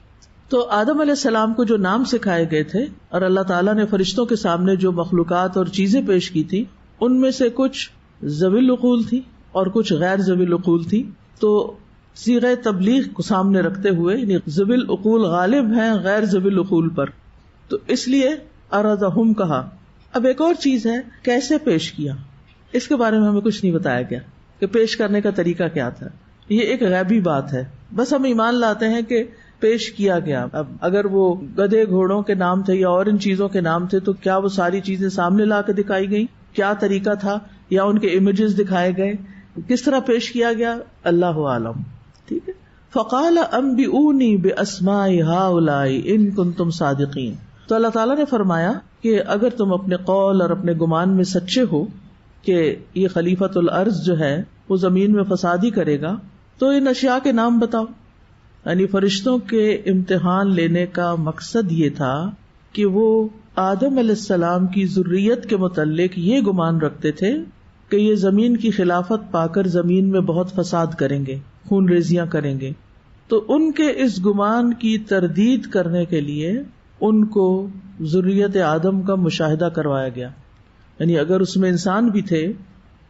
تو آدم علیہ السلام کو جو نام سکھائے گئے تھے اور اللہ تعالیٰ نے فرشتوں کے سامنے جو مخلوقات اور چیزیں پیش کی تھی ان میں سے کچھ ذوی العقول تھی اور کچھ غیر ذوی العقول تھی. تو صیغہ تبلیغ کو سامنے رکھتے ہوئے یعنی ذوی العقول غالب ہیں غیر ذوی العقول پر، تو اس لیے ارادہم کہا. اب ایک اور چیز ہے، کیسے پیش کیا، اس کے بارے میں ہمیں کچھ نہیں بتایا گیا. کہ پیش کرنے کا طریقہ کیا تھا. یہ ایک غیبی بات ہے, بس ہم ایمان لاتے ہیں کہ پیش کیا گیا. اب اگر وہ گدھے گھوڑوں کے نام تھے یا اور ان چیزوں کے نام تھے تو کیا وہ ساری چیزیں سامنے لا کے دکھائی گئی؟ کیا طریقہ تھا؟ یا ان کے امیجز دکھائے گئے؟ کس طرح پیش کیا گیا؟ اللہ عالم. ٹھیک ہے. فقال انبئونی باسماء هؤلاء ان کنتم صادقین. تو اللہ تعالیٰ نے فرمایا کہ اگر تم اپنے قول اور اپنے گمان میں سچے ہو کہ یہ خلیفۃ الارض جو ہے وہ زمین میں فساد ہی کرے گا, تو ان اشیاء کے نام بتاؤ. یعنی فرشتوں کے امتحان لینے کا مقصد یہ تھا کہ وہ آدم علیہ السلام کی ذریت کے متعلق یہ گمان رکھتے تھے کہ یہ زمین کی خلافت پا کر زمین میں بہت فساد کریں گے, خون ریزیاں کریں گے. تو ان کے اس گمان کی تردید کرنے کے لیے ان کو ذریت آدم کا مشاہدہ کروایا گیا. یعنی اگر اس میں انسان بھی تھے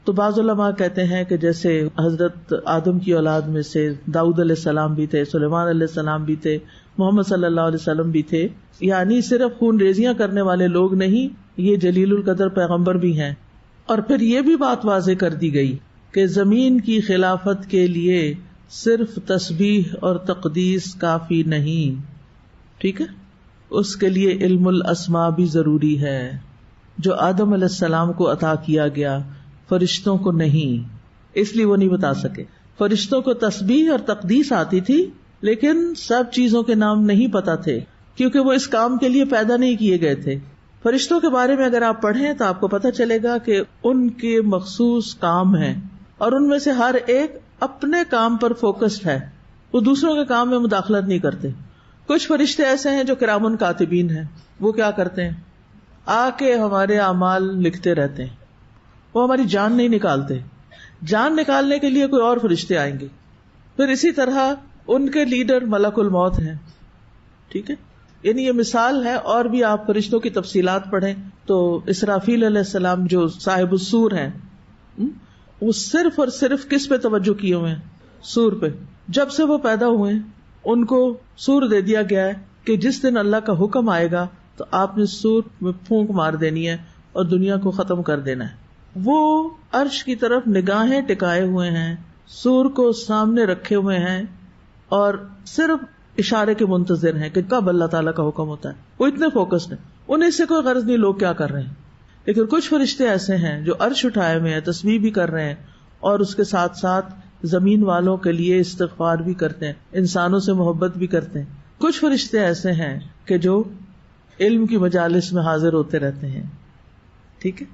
تو بعض علماء کہتے ہیں کہ جیسے حضرت آدم کی اولاد میں سے داؤد علیہ السلام بھی تھے, سلیمان علیہ السلام بھی تھے, محمد صلی اللہ علیہ وسلم بھی تھے. یعنی صرف خون ریزیاں کرنے والے لوگ نہیں, یہ جلیل القدر پیغمبر بھی ہیں. اور پھر یہ بھی بات واضح کر دی گئی کہ زمین کی خلافت کے لیے صرف تسبیح اور تقدیس کافی نہیں. ٹھیک ہے, اس کے لیے علم الاسماء بھی ضروری ہے, جو آدم علیہ السلام کو عطا کیا گیا, فرشتوں کو نہیں. اس لیے وہ نہیں بتا سکے. فرشتوں کو تسبیح اور تقدیس آتی تھی لیکن سب چیزوں کے نام نہیں پتا تھے, کیونکہ وہ اس کام کے لیے پیدا نہیں کیے گئے تھے. فرشتوں کے بارے میں اگر آپ پڑھیں تو آپ کو پتہ چلے گا کہ ان کے مخصوص کام ہیں اور ان میں سے ہر ایک اپنے کام پر فوکسڈ ہے, وہ دوسروں کے کام میں مداخلت نہیں کرتے. کچھ فرشتے ایسے ہیں جو کرامن کاتبین ہیں, وہ کیا کرتے ہیں, آ کے ہمارے اعمال لکھتے رہتے ہیں, وہ ہماری جان نہیں نکالتے. جان نکالنے کے لیے کوئی اور فرشتے آئیں گے. پھر اسی طرح ان کے لیڈر ملک الموت ہیں. ٹھیک ہے, یعنی یہ مثال ہے. اور بھی آپ فرشتوں کی تفصیلات پڑھیں تو اسرافیل علیہ السلام جو صاحب السور ہیں, وہ صرف اور صرف کس پہ توجہ کیے ہوئے ہیں, سور پہ. جب سے وہ پیدا ہوئے ان کو سور دے دیا گیا ہے کہ جس دن اللہ کا حکم آئے گا تو آپ نے سور میں پھونک مار دینی ہے اور دنیا کو ختم کر دینا ہے. وہ عرش کی طرف نگاہیں ٹکائے ہوئے ہیں, سور کو سامنے رکھے ہوئے ہیں اور صرف اشارے کے منتظر ہیں کہ کب اللہ تعالیٰ کا حکم ہوتا ہے. وہ اتنے فوکسڈ ہیں, انہیں اس سے کوئی غرض نہیں لوگ کیا کر رہے ہیں. لیکن کچھ فرشتے ایسے ہیں جو عرش اٹھائے ہوئے ہیں, تسبیح بھی کر رہے ہیں اور اس کے ساتھ ساتھ زمین والوں کے لیے استغفار بھی کرتے ہیں, انسانوں سے محبت بھی کرتے ہیں. کچھ فرشتے ایسے ہیں کہ جو علم کی مجالس میں حاضر ہوتے رہتے ہیں. ٹھیک ہے,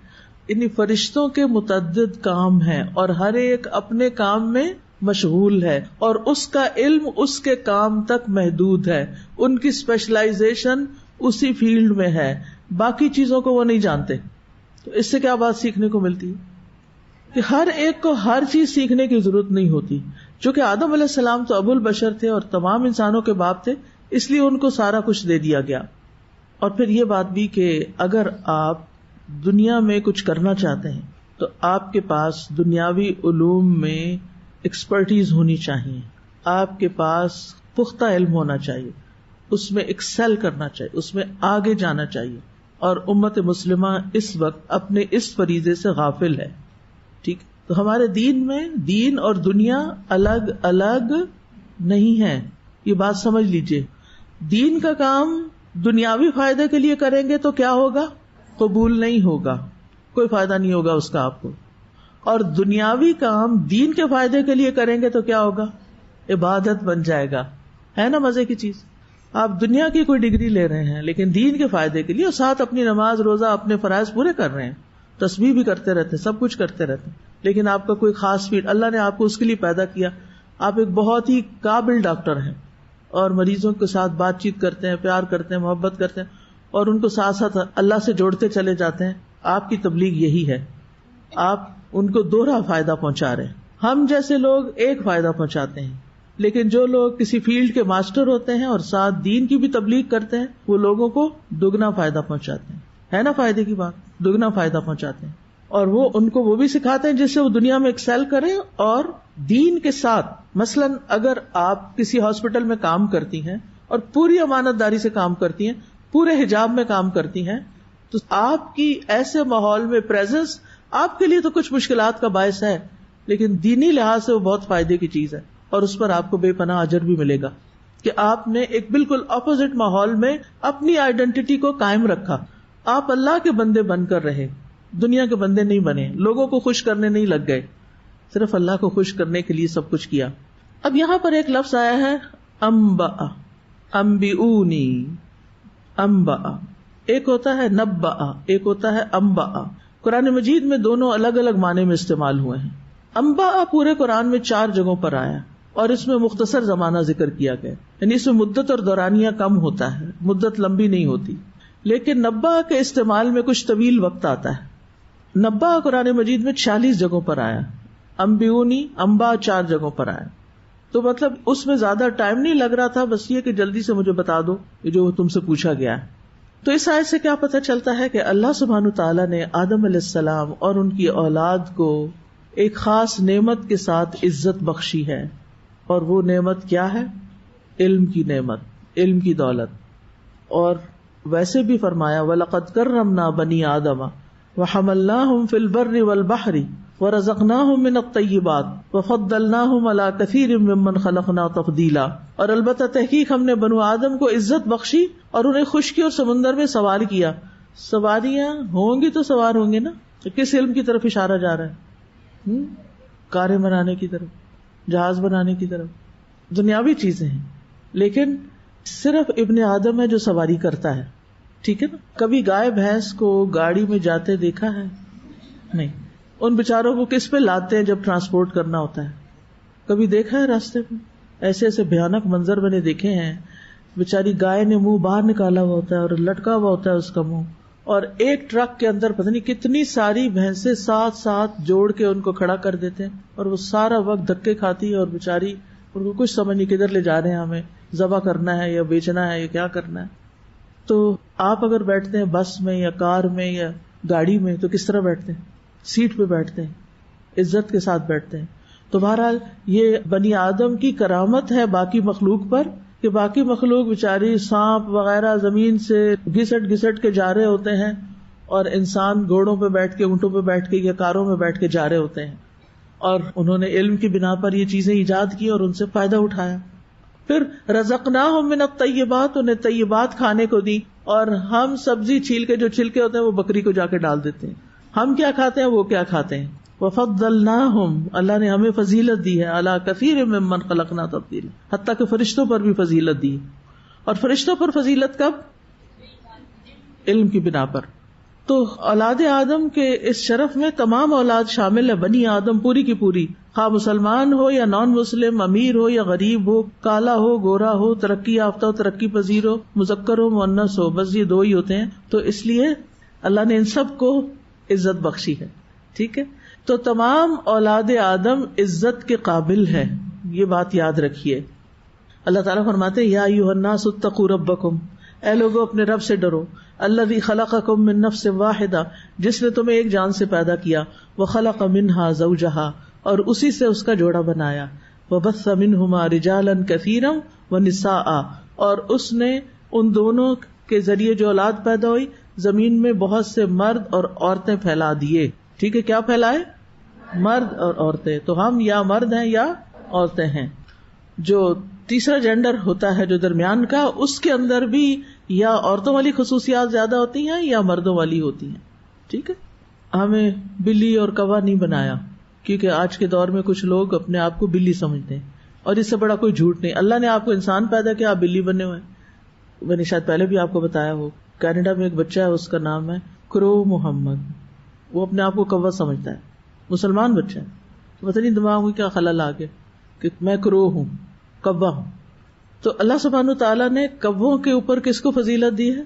انہیں فرشتوں کے متعدد کام ہیں اور ہر ایک اپنے کام میں مشغول ہے اور اس کا علم اس کے کام تک محدود ہے. ان کی اسپیشلائزیشن اسی فیلڈ میں ہے, باقی چیزوں کو وہ نہیں جانتے. تو اس سے کیا بات سیکھنے کو ملتی ہے کہ ہر ایک کو ہر چیز سیکھنے کی ضرورت نہیں ہوتی. چونکہ آدم علیہ السلام تو ابو البشر تھے اور تمام انسانوں کے باپ تھے, اس لیے ان کو سارا کچھ دے دیا گیا. اور پھر یہ بات بھی کہ اگر آپ دنیا میں کچھ کرنا چاہتے ہیں تو آپ کے پاس دنیاوی علوم میں ایکسپرٹیز ہونی چاہیے, آپ کے پاس پختہ علم ہونا چاہیے, اس میں ایکسل کرنا چاہیے, اس میں آگے جانا چاہیے. اور امت مسلمہ اس وقت اپنے اس فریضے سے غافل ہے. ٹھیک, تو ہمارے دین میں دین اور دنیا الگ الگ نہیں ہے, یہ بات سمجھ لیجئے. دین کا کام دنیاوی فائدے کے لیے کریں گے تو کیا ہوگا, قبول نہیں ہوگا, کوئی فائدہ نہیں ہوگا اس کا آپ کو. اور دنیاوی کام دین کے فائدے کے لیے کریں گے تو کیا ہوگا, عبادت بن جائے گا. ہے نا مزے کی چیز. آپ دنیا کی کوئی ڈگری لے رہے ہیں لیکن دین کے فائدے کے لیے, اور ساتھ اپنی نماز روزہ اپنے فرائض پورے کر رہے ہیں, تسبیح بھی کرتے رہتے ہیں, سب کچھ کرتے رہتے ہیں, لیکن آپ کا کوئی خاص فیلڈ, اللہ نے آپ کو اس کے لیے پیدا کیا, آپ ایک بہت ہی قابل ڈاکٹر ہیں اور مریضوں کے ساتھ بات چیت کرتے ہیں, پیار کرتے ہیں, محبت کرتے ہیں اور ان کو ساتھ ساتھ اللہ سے جوڑتے چلے جاتے ہیں. آپ کی تبلیغ یہی ہے, آپ ان کو دوہرا فائدہ پہنچا رہے ہیں. ہم جیسے لوگ ایک فائدہ پہنچاتے ہیں, لیکن جو لوگ کسی فیلڈ کے ماسٹر ہوتے ہیں اور ساتھ دین کی بھی تبلیغ کرتے ہیں, وہ لوگوں کو دگنا فائدہ پہنچاتے ہیں. ہے نا فائدے کی بات, دگنا فائدہ پہنچاتے ہیں. اور وہ ان کو وہ بھی سکھاتے ہیں جس سے وہ دنیا میں ایکسل کریں اور دین کے ساتھ. مثلاً اگر آپ کسی ہاسپٹل میں کام کرتی ہیں اور پوری امانت داری سے کام کرتی ہیں, پورے حجاب میں کام کرتی ہیں, تو آپ کی ایسے ماحول میں پریزنس آپ کے لیے تو کچھ مشکلات کا باعث ہے, لیکن دینی لحاظ سے وہ بہت فائدے کی چیز ہے، اور اس پر آپ کو بے پناہ اجر بھی ملے گا کہ آپ نے ایک بالکل اپوزٹ ماحول میں اپنی آئیڈینٹی کو قائم رکھا. آپ اللہ کے بندے بن کر رہے، دنیا کے بندے نہیں بنے، لوگوں کو خوش کرنے نہیں لگ گئے، صرف اللہ کو خوش کرنے کے لیے سب کچھ کیا. اب یہاں پر ایک لفظ آیا ہے انبأ، انبئونی، انبأ، ایک ہوتا ہے نبأ، ایک ہوتا ہے انبأ. قرآن مجید میں دونوں الگ الگ معنی میں استعمال ہوئے ہیں. انبأ پورے قرآن میں 4 جگہوں پر آیا اور اس میں مختصر زمانہ ذکر کیا گیا، یعنی اس میں مدت اور دورانیہ کم ہوتا ہے، مدت لمبی نہیں ہوتی. لیکن نبأ کے استعمال میں کچھ طویل وقت آتا ہے. نبأ قرآن مجید میں 46 جگہوں پر آیا، انبئونی، انباء 4 جگہوں پر آیا. تو مطلب اس میں زیادہ ٹائم نہیں لگ رہا تھا، بس یہ کہ جلدی سے مجھے بتا دو جو تم سے پوچھا گیا ہے. تو اس آیت سے کیا پتہ چلتا ہے کہ اللہ سبحانہ تعالیٰ نے آدم علیہ السلام اور ان کی اولاد کو ایک خاص نعمت کے ساتھ عزت بخشی ہے، اور وہ نعمت کیا ہے؟ علم کی نعمت، علم کی دولت. اور ویسے بھی فرمایا وَلَقَدْ كَرَّمْنَا بَنِي آدَمَ وَحَمَلْنَاهُمْ فِي الْبَرِّ وَالْبَحْرِ وَرَزَقْنَاهُمْ مِنَ الطَّيِّبَاتِ وَفَضَّلْنَاهُمْ عَلَى كَثِيرٍ مِّمَّنْ خَلَقْنَا تَفْضِيلًا. اور البتہ تحقیق ہم نے بنو آدم کو عزت بخشی اور انہیں خشکی اور سمندر میں سوار کیا. سواریاں ہوں گی تو سوار ہوں گے نا. کس علم کی طرف اشارہ جا رہا ہے؟ کاریں بنانے کی طرف، جہاز بنانے کی طرف. دنیاوی چیزیں ہیں، لیکن صرف ابن آدم ہے جو سواری کرتا ہے. ٹھیک ہے نا. کبھی گائے بھینس کو گاڑی میں جاتے دیکھا ہے؟ نہیں. ان بیچاروں کو کس پہ لاتے ہیں جب ٹرانسپورٹ کرنا ہوتا ہے؟ کبھی دیکھا ہے راستے میں؟ ایسے ایسے بھیانک منظر میں نے دیکھے ہیں. بیچاری گائے نے منہ باہر نکالا ہوا ہوتا ہے اور لٹکا ہوا ہوتا ہے اس کا منہ، اور ایک ٹرک کے اندر پتہ نہیں کتنی ساری بھینسیں ساتھ ساتھ جوڑ کے ان کو کھڑا کر دیتے ہیں، اور وہ سارا وقت دھکے کھاتی ہے، اور بیچاری ان کو کچھ سمجھ نہیں کدھر لے جا رہے ہیں، ہمیں ذبح کرنا ہے یا بیچنا ہے یا کیا کرنا ہے. تو آپ اگر بیٹھتے ہیں بس میں یا کار میں یا گاڑی میں تو کس طرح بیٹھتے ہیں؟ سیٹ پہ بیٹھتے ہیں، عزت کے ساتھ بیٹھتے ہیں. تو بہرحال یہ بنی آدم کی کرامت ہے باقی مخلوق پر کہ باقی مخلوق بیچاری سانپ وغیرہ زمین سے گھسٹ گھسٹ کے جا رہے ہوتے ہیں، اور انسان گھوڑوں پہ بیٹھ کے، اونٹوں پہ بیٹھ کے یا کاروں میں بیٹھ کے جا رہے ہوتے ہیں. اور انہوں نے علم کی بنا پر یہ چیزیں ایجاد کی اور ان سے فائدہ اٹھایا. پھر رزقناہم من الطیبات، انہیں طیبات کھانے کو دی. اور ہم سبزی چھیل کے جو چھلکے ہوتے ہیں وہ بکری کو جا کے ڈال دیتے ہیں. ہم کیا کھاتے ہیں وہ کیا کھاتے ہیں. وفضلناہم، اللہ نے ہمیں فضیلت دی ہے، علی کثیر ممن خلقنا تفضیلا، حتیٰ کہ فرشتوں پر بھی فضیلت دی. اور فرشتوں پر فضیلت کب؟ علم کی بنا پر. تو اولاد آدم کے اس شرف میں تمام اولاد شامل ہے. بنی آدم پوری کی پوری، خواہ مسلمان ہو یا نان مسلم، امیر ہو یا غریب ہو، کالا ہو گورا ہو، ترقی یافتہ ہو ترقی پذیر ہو، مذکر ہو مؤنث ہو، بس یہ 2 ہی ہوتے ہیں. تو اس لیے اللہ نے ان سب کو عزت بخشی ہے. ٹھیک ہے. تو تمام اولاد آدم عزت کے قابل ہے، یہ بات یاد رکھیے. اللہ تعالیٰ فرماتے ہیں یا ایھا الناس اتقوا ربکم، اے لوگوں اپنے رب سے ڈرو. الذی خلقکم من نفس واحدہ، جس نے تمہیں ایک جان سے پیدا کیا. وخلق منہا زوجہا، اور اسی سے اس کا جوڑا بنایا. وبث منہما رجالا کثیرا ونساء، اور اس نے ان دونوں کے ذریعے جو اولاد پیدا ہوئی زمین میں بہت سے مرد اور عورتیں پھیلا دیے. ٹھیک ہے. کیا پھیلائے؟ مرد اور عورتیں. تو ہم یا مرد ہیں یا عورتیں ہیں. جو تیسرا جینڈر ہوتا ہے جو درمیان کا، اس کے اندر بھی یا عورتوں والی خصوصیات زیادہ ہوتی ہیں یا مردوں والی ہوتی ہیں. ٹھیک ہے. ہمیں بلی اور کوا نہیں بنایا، کیونکہ آج کے دور میں کچھ لوگ اپنے آپ کو بلی سمجھتے ہیں، اور اس سے بڑا کوئی جھوٹ نہیں. اللہ نے آپ کو انسان پیدا کیا، آپ بلی بنے ہوئے. میں نے شاید پہلے بھی آپ کو بتایا ہو، کینیڈا میں ایک بچہ ہے، اس کا نام ہے کرو محمد. وہ اپنے آپ کو کوا سمجھتا ہے، مسلمان بچہ ہے. پتہ نہیں دماغ میں کیا خلل آ گیا کہ میں کرو ہوں، کوا ہوں. تو اللہ سبحانہ تعالیٰ نے کووں کے اوپر کس کو فضیلت دی ہے؟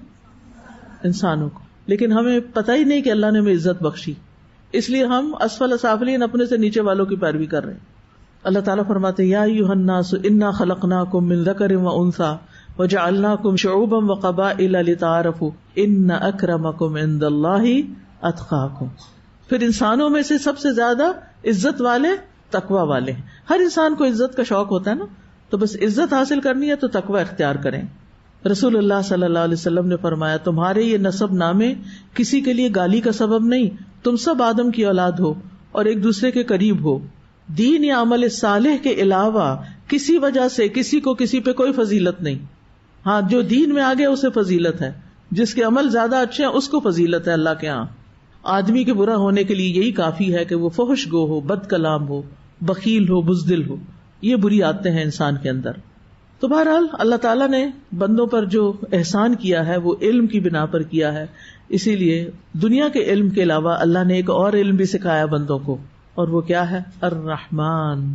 انسانوں کو. لیکن ہمیں پتہ ہی نہیں کہ اللہ نے ہمیں عزت بخشی، اس لیے ہم اسفل سافلین، اپنے سے نیچے والوں کی پیروی کر رہے ہیں. اللہ تعالیٰ فرماتے یا ایھا الناس انا خلقناکم من ذکر و انثی وجعلناکم شعوبا وقبائل لتعارفوا ان اکرمکم عند اللہ اتقاکم. پھر انسانوں میں سے سب سے زیادہ عزت والے تقوی والے ہیں. ہر انسان کو عزت کا شوق ہوتا ہے نا، تو بس عزت حاصل کرنی ہے تو تقوی اختیار کریں. رسول اللہ صلی اللہ علیہ وسلم نے فرمایا تمہارے یہ نسب نامے کسی کے لیے گالی کا سبب نہیں، تم سب آدم کی اولاد ہو اور ایک دوسرے کے قریب ہو. دین یا عمل صالح کے علاوہ کسی وجہ سے کسی کو کسی پہ کوئی فضیلت نہیں. ہاں جو دین میں آگے اسے فضیلت ہے, جس کے عمل زیادہ اچھے ہیں اس کو فضیلت ہے اللہ کے ہاں. آدمی کے برا ہونے کے لیے یہی کافی ہے کہ وہ فحش گو ہو, بد کلام ہو, بخیل ہو, بزدل ہو. یہ بری عادتیں ہیں انسان کے اندر. تو بہرحال اللہ تعالیٰ نے بندوں پر جو احسان کیا ہے وہ علم کی بنا پر کیا ہے. اسی لیے دنیا کے علم کے علاوہ اللہ نے ایک اور علم بھی سکھایا بندوں کو, اور وہ کیا ہے؟ الرحمن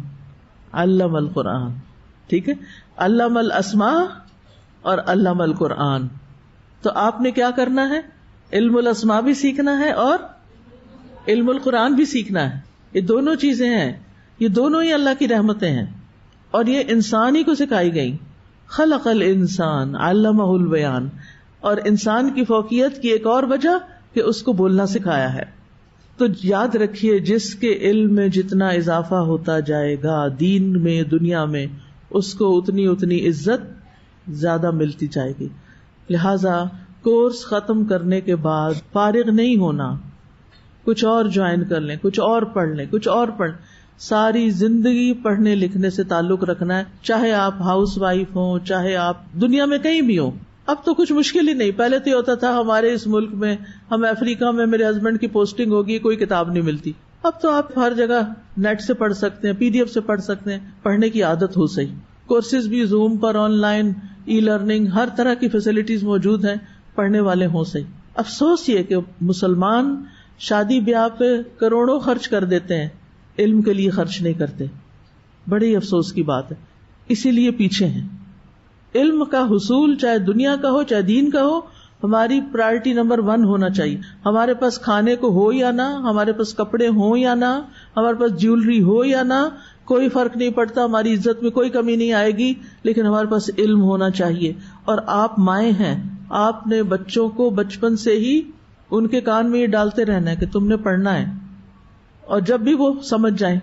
علم القرآن. ٹھیک ہے, علم الاسماء اور علم القرآن. تو آپ نے کیا کرنا ہے؟ علم الاسماء بھی سیکھنا ہے اور علم القرآن بھی سیکھنا ہے. یہ دونوں چیزیں ہیں, یہ دونوں ہی اللہ کی رحمتیں ہیں, اور یہ انسان ہی کو سکھائی گئی. خلق الانسان علمہ البیان. اور انسان کی فوقیت کی ایک اور وجہ کہ اس کو بولنا سکھایا ہے. تو یاد رکھیے, جس کے علم میں جتنا اضافہ ہوتا جائے گا دین میں دنیا میں, اس کو اتنی عزت زیادہ ملتی جائے گی. لہذا کورس ختم کرنے کے بعد فارغ نہیں ہونا, کچھ اور جوائن کر لیں, کچھ اور پڑھ لیں, کچھ اور پڑھ. ساری زندگی پڑھنے لکھنے سے تعلق رکھنا ہے, چاہے آپ ہاؤس وائف ہوں, چاہے آپ دنیا میں کہیں بھی ہوں. اب تو کچھ مشکل ہی نہیں. پہلے تو یہ ہوتا تھا ہمارے اس ملک میں, ہم افریقہ میں میرے ہسبینڈ کی پوسٹنگ ہوگی, کوئی کتاب نہیں ملتی. اب تو آپ ہر جگہ نیٹ سے پڑھ سکتے ہیں, PDF سے پڑھ سکتے ہیں. پڑھنے کی عادت ہو صحیح. کورسز بھی زوم پر, آن لائن, ای لرننگ, ہر طرح کی فیسلٹیز موجود ہیں, پڑھنے والے ہوں صحیح. افسوس یہ کہ مسلمان شادی بیاہ پہ کروڑوں خرچ کر دیتے ہیں, علم کے لیے خرچ نہیں کرتے. بڑی افسوس کی بات ہے. اسی لیے پیچھے ہیں. علم کا حصول چاہے دنیا کا ہو چاہے دین کا ہو, ہماری پرائرٹی نمبر 1 ہونا چاہیے. ہمارے پاس کھانے کو ہو یا نہ, ہمارے پاس کپڑے ہوں یا نہ, ہمارے پاس جیولری ہو یا نہ, کوئی فرق نہیں پڑتا, ہماری عزت میں کوئی کمی نہیں آئے گی, لیکن ہمارے پاس علم ہونا چاہیے. اور آپ مائیں ہیں, آپ نے بچوں کو بچپن سے ہی ان کے کان میں یہ ڈالتے رہنا ہے کہ تم نے پڑھنا ہے, اور جب بھی وہ سمجھ جائیں.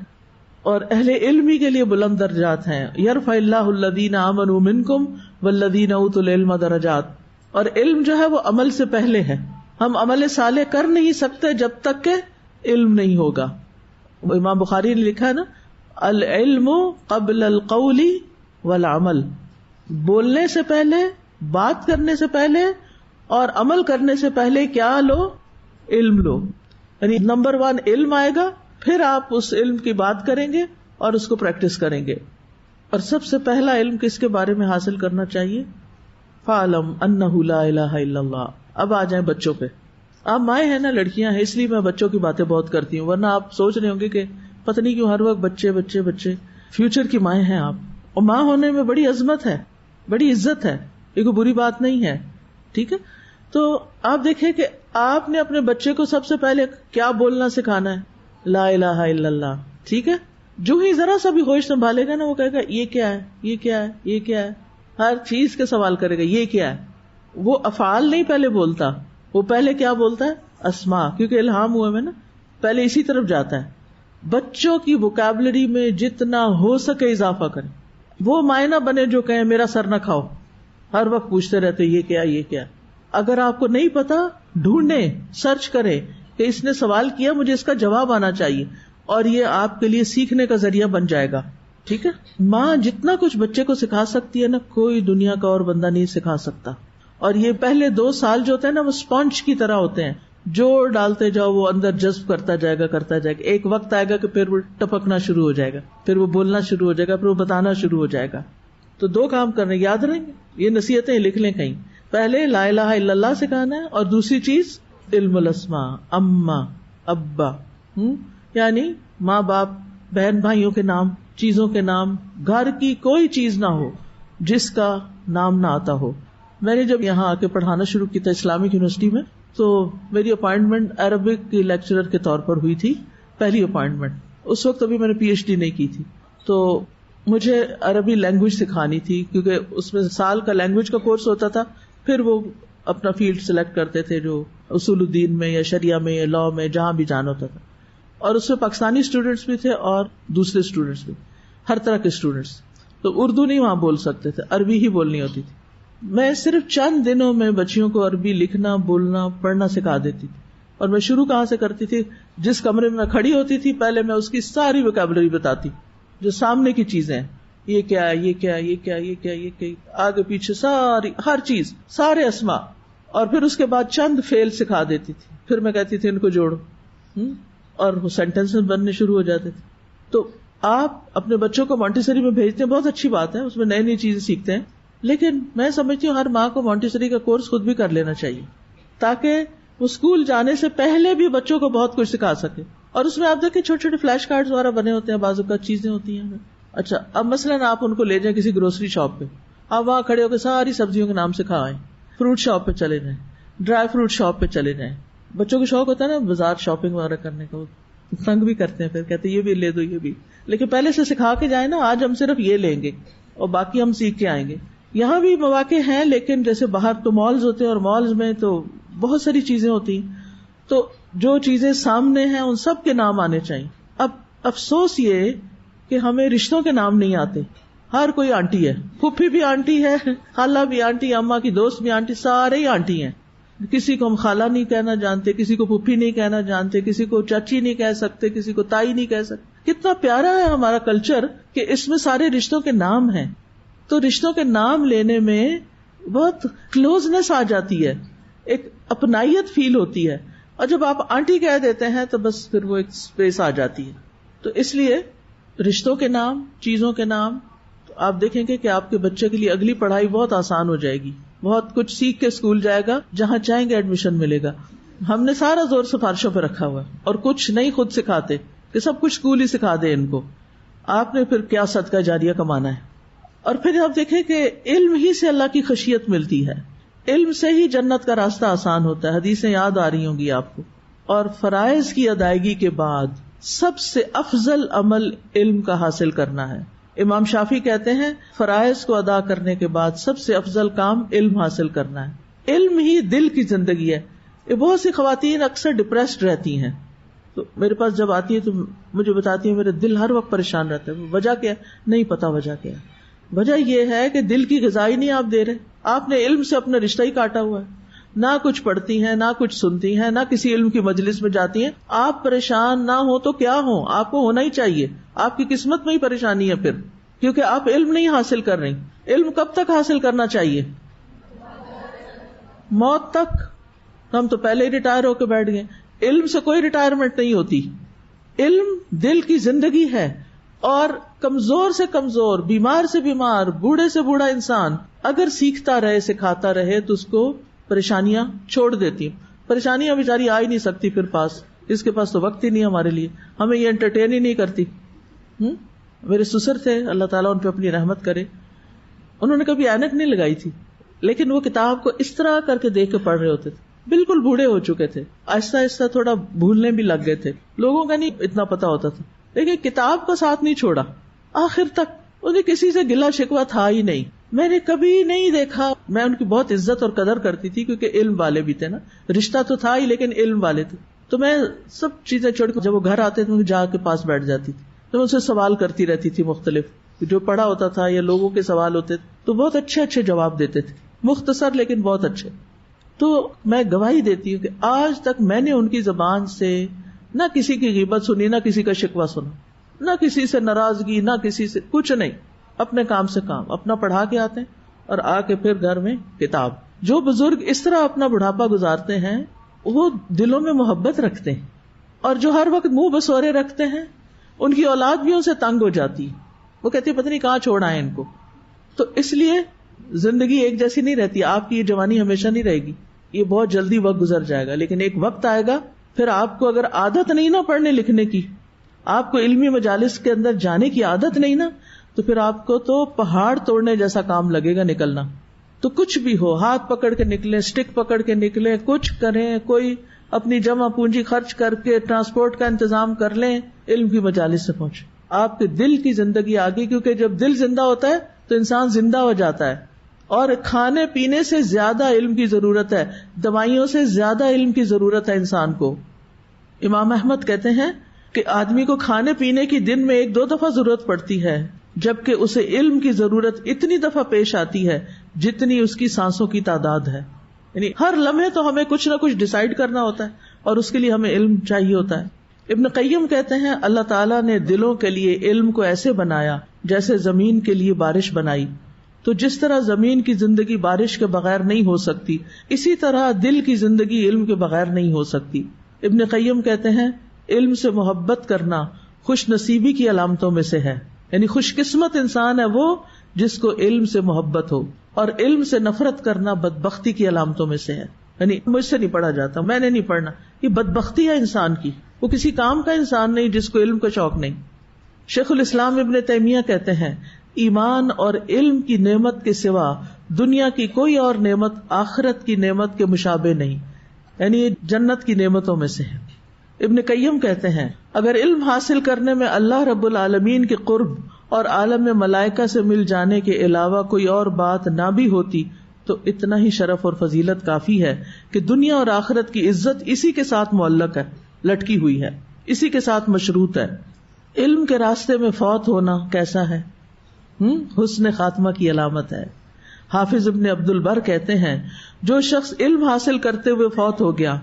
اور اہل علم ہی کے لیے بلند درجات ہیں. یرفع اللہ الذین آمنوا منکم والذین اوتوا العلم درجات. اور علم جو ہے وہ عمل سے پہلے ہے. ہم عمل صالح کر نہیں سکتے جب تک کہ علم نہیں ہوگا. امام بخاری نے لکھا ہے نا, العلم قبل القول والعمل. بولنے سے پہلے, بات کرنے سے پہلے اور عمل کرنے سے پہلے کیا لو؟ علم لو. یعنی نمبر 1 علم آئے گا, پھر آپ اس علم کی بات کریں گے اور اس کو پریکٹس کریں گے. اور سب سے پہلا علم کس کے بارے میں حاصل کرنا چاہیے؟ فَاعْلَمْ أَنَّهُ لَا إِلَهَ إِلَّا اللَّهُ. اب آ جائیں بچوں پہ. آپ مائیں ہیں نا, لڑکیاں ہیں, اس لیے میں بچوں کی باتیں بہت کرتی ہوں, ورنہ آپ سوچ رہے ہوں گے کہ پتہ نہیں کیوں ہر وقت بچے بچے بچے. فیوچر کی مائیں ہیں آپ, اور ماں ہونے میں بڑی عظمت ہے, بڑی عزت ہے, یہ کوئی بری بات نہیں ہے. ٹھیک ہے, تو آپ دیکھیں کہ آپ نے اپنے بچے کو سب سے پہلے کیا بولنا سکھانا ہے؟ لا الہ الا اللہ. ٹھیک ہے, جو ہی ذرا سا بھی ہوش سنبھالے گا نا, وہ کہے گا یہ کیا ہے, یہ کیا ہے, یہ کیا ہے, ہر چیز کے سوال کرے گا یہ کیا ہے. وہ افعال نہیں پہلے بولتا, وہ پہلے کیا بولتا ہے؟ اسماء, کیونکہ الہام ہوئے میں نا, پہلے اسی طرف جاتا ہے. بچوں کی ووکیبلری میں جتنا ہو سکے اضافہ کریں. وہ معنی بنے جو کہیں میرا سر نہ کھاؤ, ہر وقت پوچھتے رہتے یہ کیا, یہ کیا. اگر آپ کو نہیں پتا, ڈھونڈیں, سرچ کریں کہ اس نے سوال کیا, مجھے اس کا جواب آنا چاہیے, اور یہ آپ کے لیے سیکھنے کا ذریعہ بن جائے گا. ٹھیک ہے, ماں جتنا کچھ بچے کو سکھا سکتی ہے نا, کوئی دنیا کا اور بندہ نہیں سکھا سکتا. اور یہ پہلے 2 سال جو ہوتے ہیں نا, وہ اسپونج کی طرح ہوتے ہیں, جو ڈالتے جاؤ وہ اندر جذب کرتا جائے گا, کرتا جائے گا. ایک وقت آئے گا کہ پھر وہ ٹپکنا شروع ہو جائے گا, پھر وہ بولنا شروع ہو جائے گا, پھر وہ بتانا شروع ہو جائے گا. تو 2 کام کرنے, یاد رہیں گے, یہ نصیحتیں لکھ لیں کہیں. پہلے لا الہ الا اللہ سکھانا ہے, اور دوسری چیز علم الاسماء, اما, ابا, یعنی ماں باپ, بہن بھائیوں کے نام, چیزوں کے نام. گھر کی کوئی چیز نہ ہو جس کا نام نہ آتا ہو. میں نے جب یہاں آ کے پڑھانا شروع کیا تھا اسلامک یونیورسٹی میں, تو میری اپوائنٹمنٹ عربک کی لیکچرر کے طور پر ہوئی تھی, پہلی اپوائنٹمنٹ. اس وقت ابھی میں نے PhD نہیں کی تھی, تو مجھے عربی لینگویج سکھانی تھی, کیونکہ اس میں سال کا لینگویج کا کورس ہوتا تھا. پھر وہ اپنا فیلڈ سلیکٹ کرتے تھے, جو اصول الدین میں یا شریعہ میں یا لاء میں جہاں بھی جانا ہوتا تھا. اور اس میں پاکستانی اسٹوڈینٹس بھی تھے اور دوسرے اسٹوڈینٹس بھی, ہر طرح کے اسٹوڈینٹس. تو اردو نہیں وہاں بول سکتے تھے, عربی ہی بولنی ہوتی تھی. میں صرف چند دنوں میں بچیوں کو عربی لکھنا, بولنا, پڑھنا سکھا دیتی تھی. اور میں شروع کہاں سے کرتی تھی؟ جس کمرے میں کھڑی ہوتی تھی پہلے میں اس کی ساری ووکیبلری بتاتی، جو سامنے کی چیزیں ہیں، یہ کیا ہے، یہ کیا ہے، یہ کیا ہے، یہ کیا ہے، یہ کیا ہے، آگے پیچھے ساری ہر چیز، سارے اسما، اور پھر اس کے بعد چند فعل سکھا دیتی تھی، پھر میں کہتی تھی ان کو جوڑو، اور وہ سینٹینس بننے شروع ہو جاتے تھے. تو آپ اپنے بچوں کو مونٹیسری میں بھیجتے ہیں، بہت اچھی بات ہے، اس میں نئی نئی چیزیں سیکھتے ہیں، لیکن میں سمجھتی ہوں ہر ماں کو مونٹیسری کا کورس خود بھی کر لینا چاہیے تاکہ وہ اسکول جانے سے پہلے بھی بچوں کو بہت کچھ سکھا سکے. اور اس میں آپ دیکھیں چھوٹے چھوٹے فلیش کارڈز وغیرہ بنے ہوتے ہیں، بعض اوقات چیزیں ہوتی ہیں. اچھا اب مثلاً آپ ان کو لے جائیں کسی گروسری شاپ پہ، آپ وہاں کھڑے ہو کے ساری سبزیوں کے نام سکھائیں، فروٹ شاپ پہ چلے جائیں، ڈرائی فروٹ شاپ پہ چلے جائیں. بچوں کو شوق ہوتا ہے نا بازار شاپنگ وغیرہ کرنے کا، تنگ بھی کرتے ہیں، پھر کہتے ہیں یہ بھی لے دو یہ بھی، لیکن پہلے سے سکھا کے جائیں نا، آج ہم صرف یہ لیں گے اور باقی ہم سیکھ کے آئیں گے. یہاں بھی مواقع ہیں، لیکن جیسے باہر تو مالز ہوتے ہیں، اور مالز میں تو بہت ساری چیزیں ہوتی ہیں، تو جو چیزیں سامنے ہیں ان سب کے نام آنے چاہیے. اب افسوس یہ کہ ہمیں رشتوں کے نام نہیں آتے. ہر کوئی آنٹی ہے، پھوپھی بھی آنٹی ہے، خالہ بھی آنٹی، اماں کی دوست بھی آنٹی، سارے ہی آنٹی ہیں. کسی کو ہم خالہ نہیں کہنا جانتے، کسی کو پھوپھی نہیں کہنا جانتے، کسی کو چاچی نہیں کہہ سکتے، کسی کو تائی نہیں کہہ سکتے. کتنا پیارا ہے ہمارا کلچر کہ اس میں سارے رشتوں کے نام ہیں. تو رشتوں کے نام لینے میں بہت کلوزنس آ جاتی ہے، ایک اپنائیت فیل ہوتی ہے، اور جب آپ آنٹی کہہ دیتے ہیں تو بس پھر وہ ایک اسپیس آ جاتی ہے. تو اس لیے رشتوں کے نام، چیزوں کے نام، تو آپ دیکھیں گے کہ آپ کے بچے کے لیے اگلی پڑھائی بہت آسان ہو جائے گی، بہت کچھ سیکھ کے اسکول جائے گا، جہاں چاہیں گے ایڈمیشن ملے گا. ہم نے سارا زور سفارشوں پہ رکھا ہوا ہے اور کچھ نہیں خود سکھاتے کہ سب کچھ اسکول ہی سکھا دے ان کو. آپ نے پھر کیا صدقہ جاریہ کمانا ہے. اور پھر آپ دیکھیں کہ علم ہی سے اللہ کی خشیت ملتی ہے، علم سے ہی جنت کا راستہ آسان ہوتا ہے. حدیثیں یاد آ رہی ہوں گی آپ کو. اور فرائض کی ادائیگی کے بعد سب سے افضل عمل علم کا حاصل کرنا ہے. امام شافعی کہتے ہیں فرائض کو ادا کرنے کے بعد سب سے افضل کام علم حاصل کرنا ہے. علم ہی دل کی زندگی ہے. یہ بہت سی خواتین اکثر ڈپریسڈ رہتی ہیں، تو میرے پاس جب آتی ہے تو مجھے بتاتی ہے میرا دل ہر وقت پریشان رہتا ہے. وجہ کیا ہے؟ نہیں پتا وجہ کیا ہے. وجہ یہ ہے کہ دل کی غذا ہی نہیں آپ دے رہے. آپ نے علم سے اپنا رشتہ ہی کاٹا ہوا ہے. نہ کچھ پڑھتی ہیں، نہ کچھ سنتی ہیں، نہ کسی علم کی مجلس میں جاتی ہیں. آپ پریشان نہ ہو تو کیا ہو، آپ کو ہونا ہی چاہیے. آپ کی قسمت میں ہی پریشانی ہے پھر، کیونکہ آپ علم نہیں حاصل کر رہی. علم کب تک حاصل کرنا چاہیے؟ موت تک. ہم تو پہلے ہی ریٹائر ہو کے بیٹھ گئے. علم سے کوئی ریٹائرمنٹ نہیں ہوتی. علم دل کی زندگی ہے. اور کمزور سے کمزور، بیمار سے بیمار، بوڑھے سے بوڑھا انسان اگر سیکھتا رہے، سکھاتا رہے تو اس کو پریشانیاں چھوڑ دیتی. پریشانیاں بیچاری آ ہی نہیں سکتی پھر پاس، اس کے پاس تو وقت ہی نہیں ہمارے لیے، ہمیں یہ انٹرٹین ہی نہیں کرتی. میرے سسر تھے، اللہ تعالیٰ ان پہ اپنی رحمت کرے، انہوں نے کبھی اینک نہیں لگائی تھی، لیکن وہ کتاب کو اس طرح کر کے دیکھ کے پڑھ رہے ہوتے تھے. بالکل بوڑھے ہو چکے تھے، آہستہ آہستہ تھوڑا بھولنے بھی لگ گئے تھے، لوگوں کا نہیں اتنا پتا ہوتا تھا، لیکن کتاب کا ساتھ نہیں چھوڑا آخر تک. انہیں کسی سے گلا شکوہ تھا ہی نہیں. میں نے کبھی نہیں دیکھا. میں ان کی بہت عزت اور قدر کرتی تھی کیونکہ علم والے بھی تھے نا، رشتہ تو تھا ہی لیکن علم والے تھے. تو میں سب چیزیں چھوڑ کے جب وہ گھر آتے تھے جا کے پاس بیٹھ جاتی تھی، تو میں ان سے سوال کرتی رہتی تھی مختلف، جو پڑھا ہوتا تھا یا لوگوں کے سوال ہوتے تھے تو بہت اچھے اچھے جواب دیتے تھے، مختصر لیکن بہت اچھے. تو میں گواہی دیتی ہوں کہ آج تک میں نے ان کی زبان سے نہ کسی کی غیبت سنی، نہ کسی کا شکوہ سنا، نہ کسی سے ناراضگی، نہ کسی سے کچھ نہیں. اپنے کام سے کام اپنا پڑھا کے آتے ہیں اور آ کے پھر گھر میں کتاب. جو بزرگ اس طرح اپنا بڑھاپا گزارتے ہیں وہ دلوں میں محبت رکھتے ہیں، اور جو ہر وقت منہ بسورے رکھتے ہیں ان کی اولاد بھی ان سے تنگ ہو جاتی ہے. وہ کہتی ہے پتہ نہیں کہاں چھوڑ آئے ان کو. تو اس لیے زندگی ایک جیسی نہیں رہتی. آپ کی یہ جوانی ہمیشہ نہیں رہے گی، یہ بہت جلدی وقت گزر جائے گا، لیکن ایک وقت آئے گا پھر آپ کو اگر عادت نہیں نا پڑھنے لکھنے کی، آپ کو علمی مجالس کے اندر جانے کی عادت نہیں نا، تو پھر آپ کو تو پہاڑ توڑنے جیسا کام لگے گا نکلنا. تو کچھ بھی ہو، ہاتھ پکڑ کے نکلیں، اسٹک پکڑ کے نکلیں، کچھ کریں، کوئی اپنی جمع پونجی خرچ کر کے ٹرانسپورٹ کا انتظام کر لیں، علم کی مجالس سے پہنچیں. آپ کے دل کی زندگی آگے، کیونکہ جب دل زندہ ہوتا ہے تو انسان زندہ ہو جاتا ہے. اور کھانے پینے سے زیادہ علم کی ضرورت ہے، دوائیوں سے زیادہ علم کی ضرورت ہے انسان کو. امام احمد کہتے ہیں کہ آدمی کو کھانے پینے کی دن میں 1-2 دفعہ ضرورت پڑتی ہے، جبکہ اسے علم کی ضرورت اتنی دفعہ پیش آتی ہے جتنی اس کی سانسوں کی تعداد ہے. یعنی ہر لمحے تو ہمیں کچھ نہ کچھ ڈیسائیڈ کرنا ہوتا ہے. اور اس کے لیے ہمیں علم چاہیے ہوتا ہے. ابن قیم کہتے ہیں اللہ تعالیٰ نے دلوں کے لیے علم کو ایسے بنایا جیسے زمین کے لیے بارش بنائی. تو جس طرح زمین کی زندگی بارش کے بغیر نہیں ہو سکتی، اسی طرح دل کی زندگی علم کے بغیر نہیں ہو سکتی. ابن قیم کہتے ہیں علم سے محبت کرنا خوش نصیبی کی علامتوں میں سے ہے. یعنی خوش قسمت انسان ہے وہ جس کو علم سے محبت ہو، اور علم سے نفرت کرنا بدبختی کی علامتوں میں سے ہے. یعنی مجھ سے نہیں پڑھا جاتا، میں نے نہیں پڑھنا، یہ بدبختی ہے انسان کی. وہ کسی کام کا انسان نہیں جس کو علم کا شوق نہیں. شیخ الاسلام ابن تیمیہ کہتے ہیں ایمان اور علم کی نعمت کے سوا دنیا کی کوئی اور نعمت آخرت کی نعمت کے مشابہ نہیں. یعنی یہ جنت کی نعمتوں میں سے ہے. ابن قیم کہتے ہیں اگر علم حاصل کرنے میں اللہ رب العالمین کے قرب اور عالم ملائکہ سے مل جانے کے علاوہ کوئی اور بات نہ بھی ہوتی تو اتنا ہی شرف اور فضیلت کافی ہے کہ دنیا اور آخرت کی عزت اسی کے ساتھ معلق ہے، لٹکی ہوئی ہے، اسی کے ساتھ مشروط ہے. علم کے راستے میں فوت ہونا کیسا ہے؟ حسن خاتمہ کی علامت ہے. حافظ ابن عبد البر کہتے ہیں جو شخص علم حاصل کرتے ہوئے فوت ہو گیا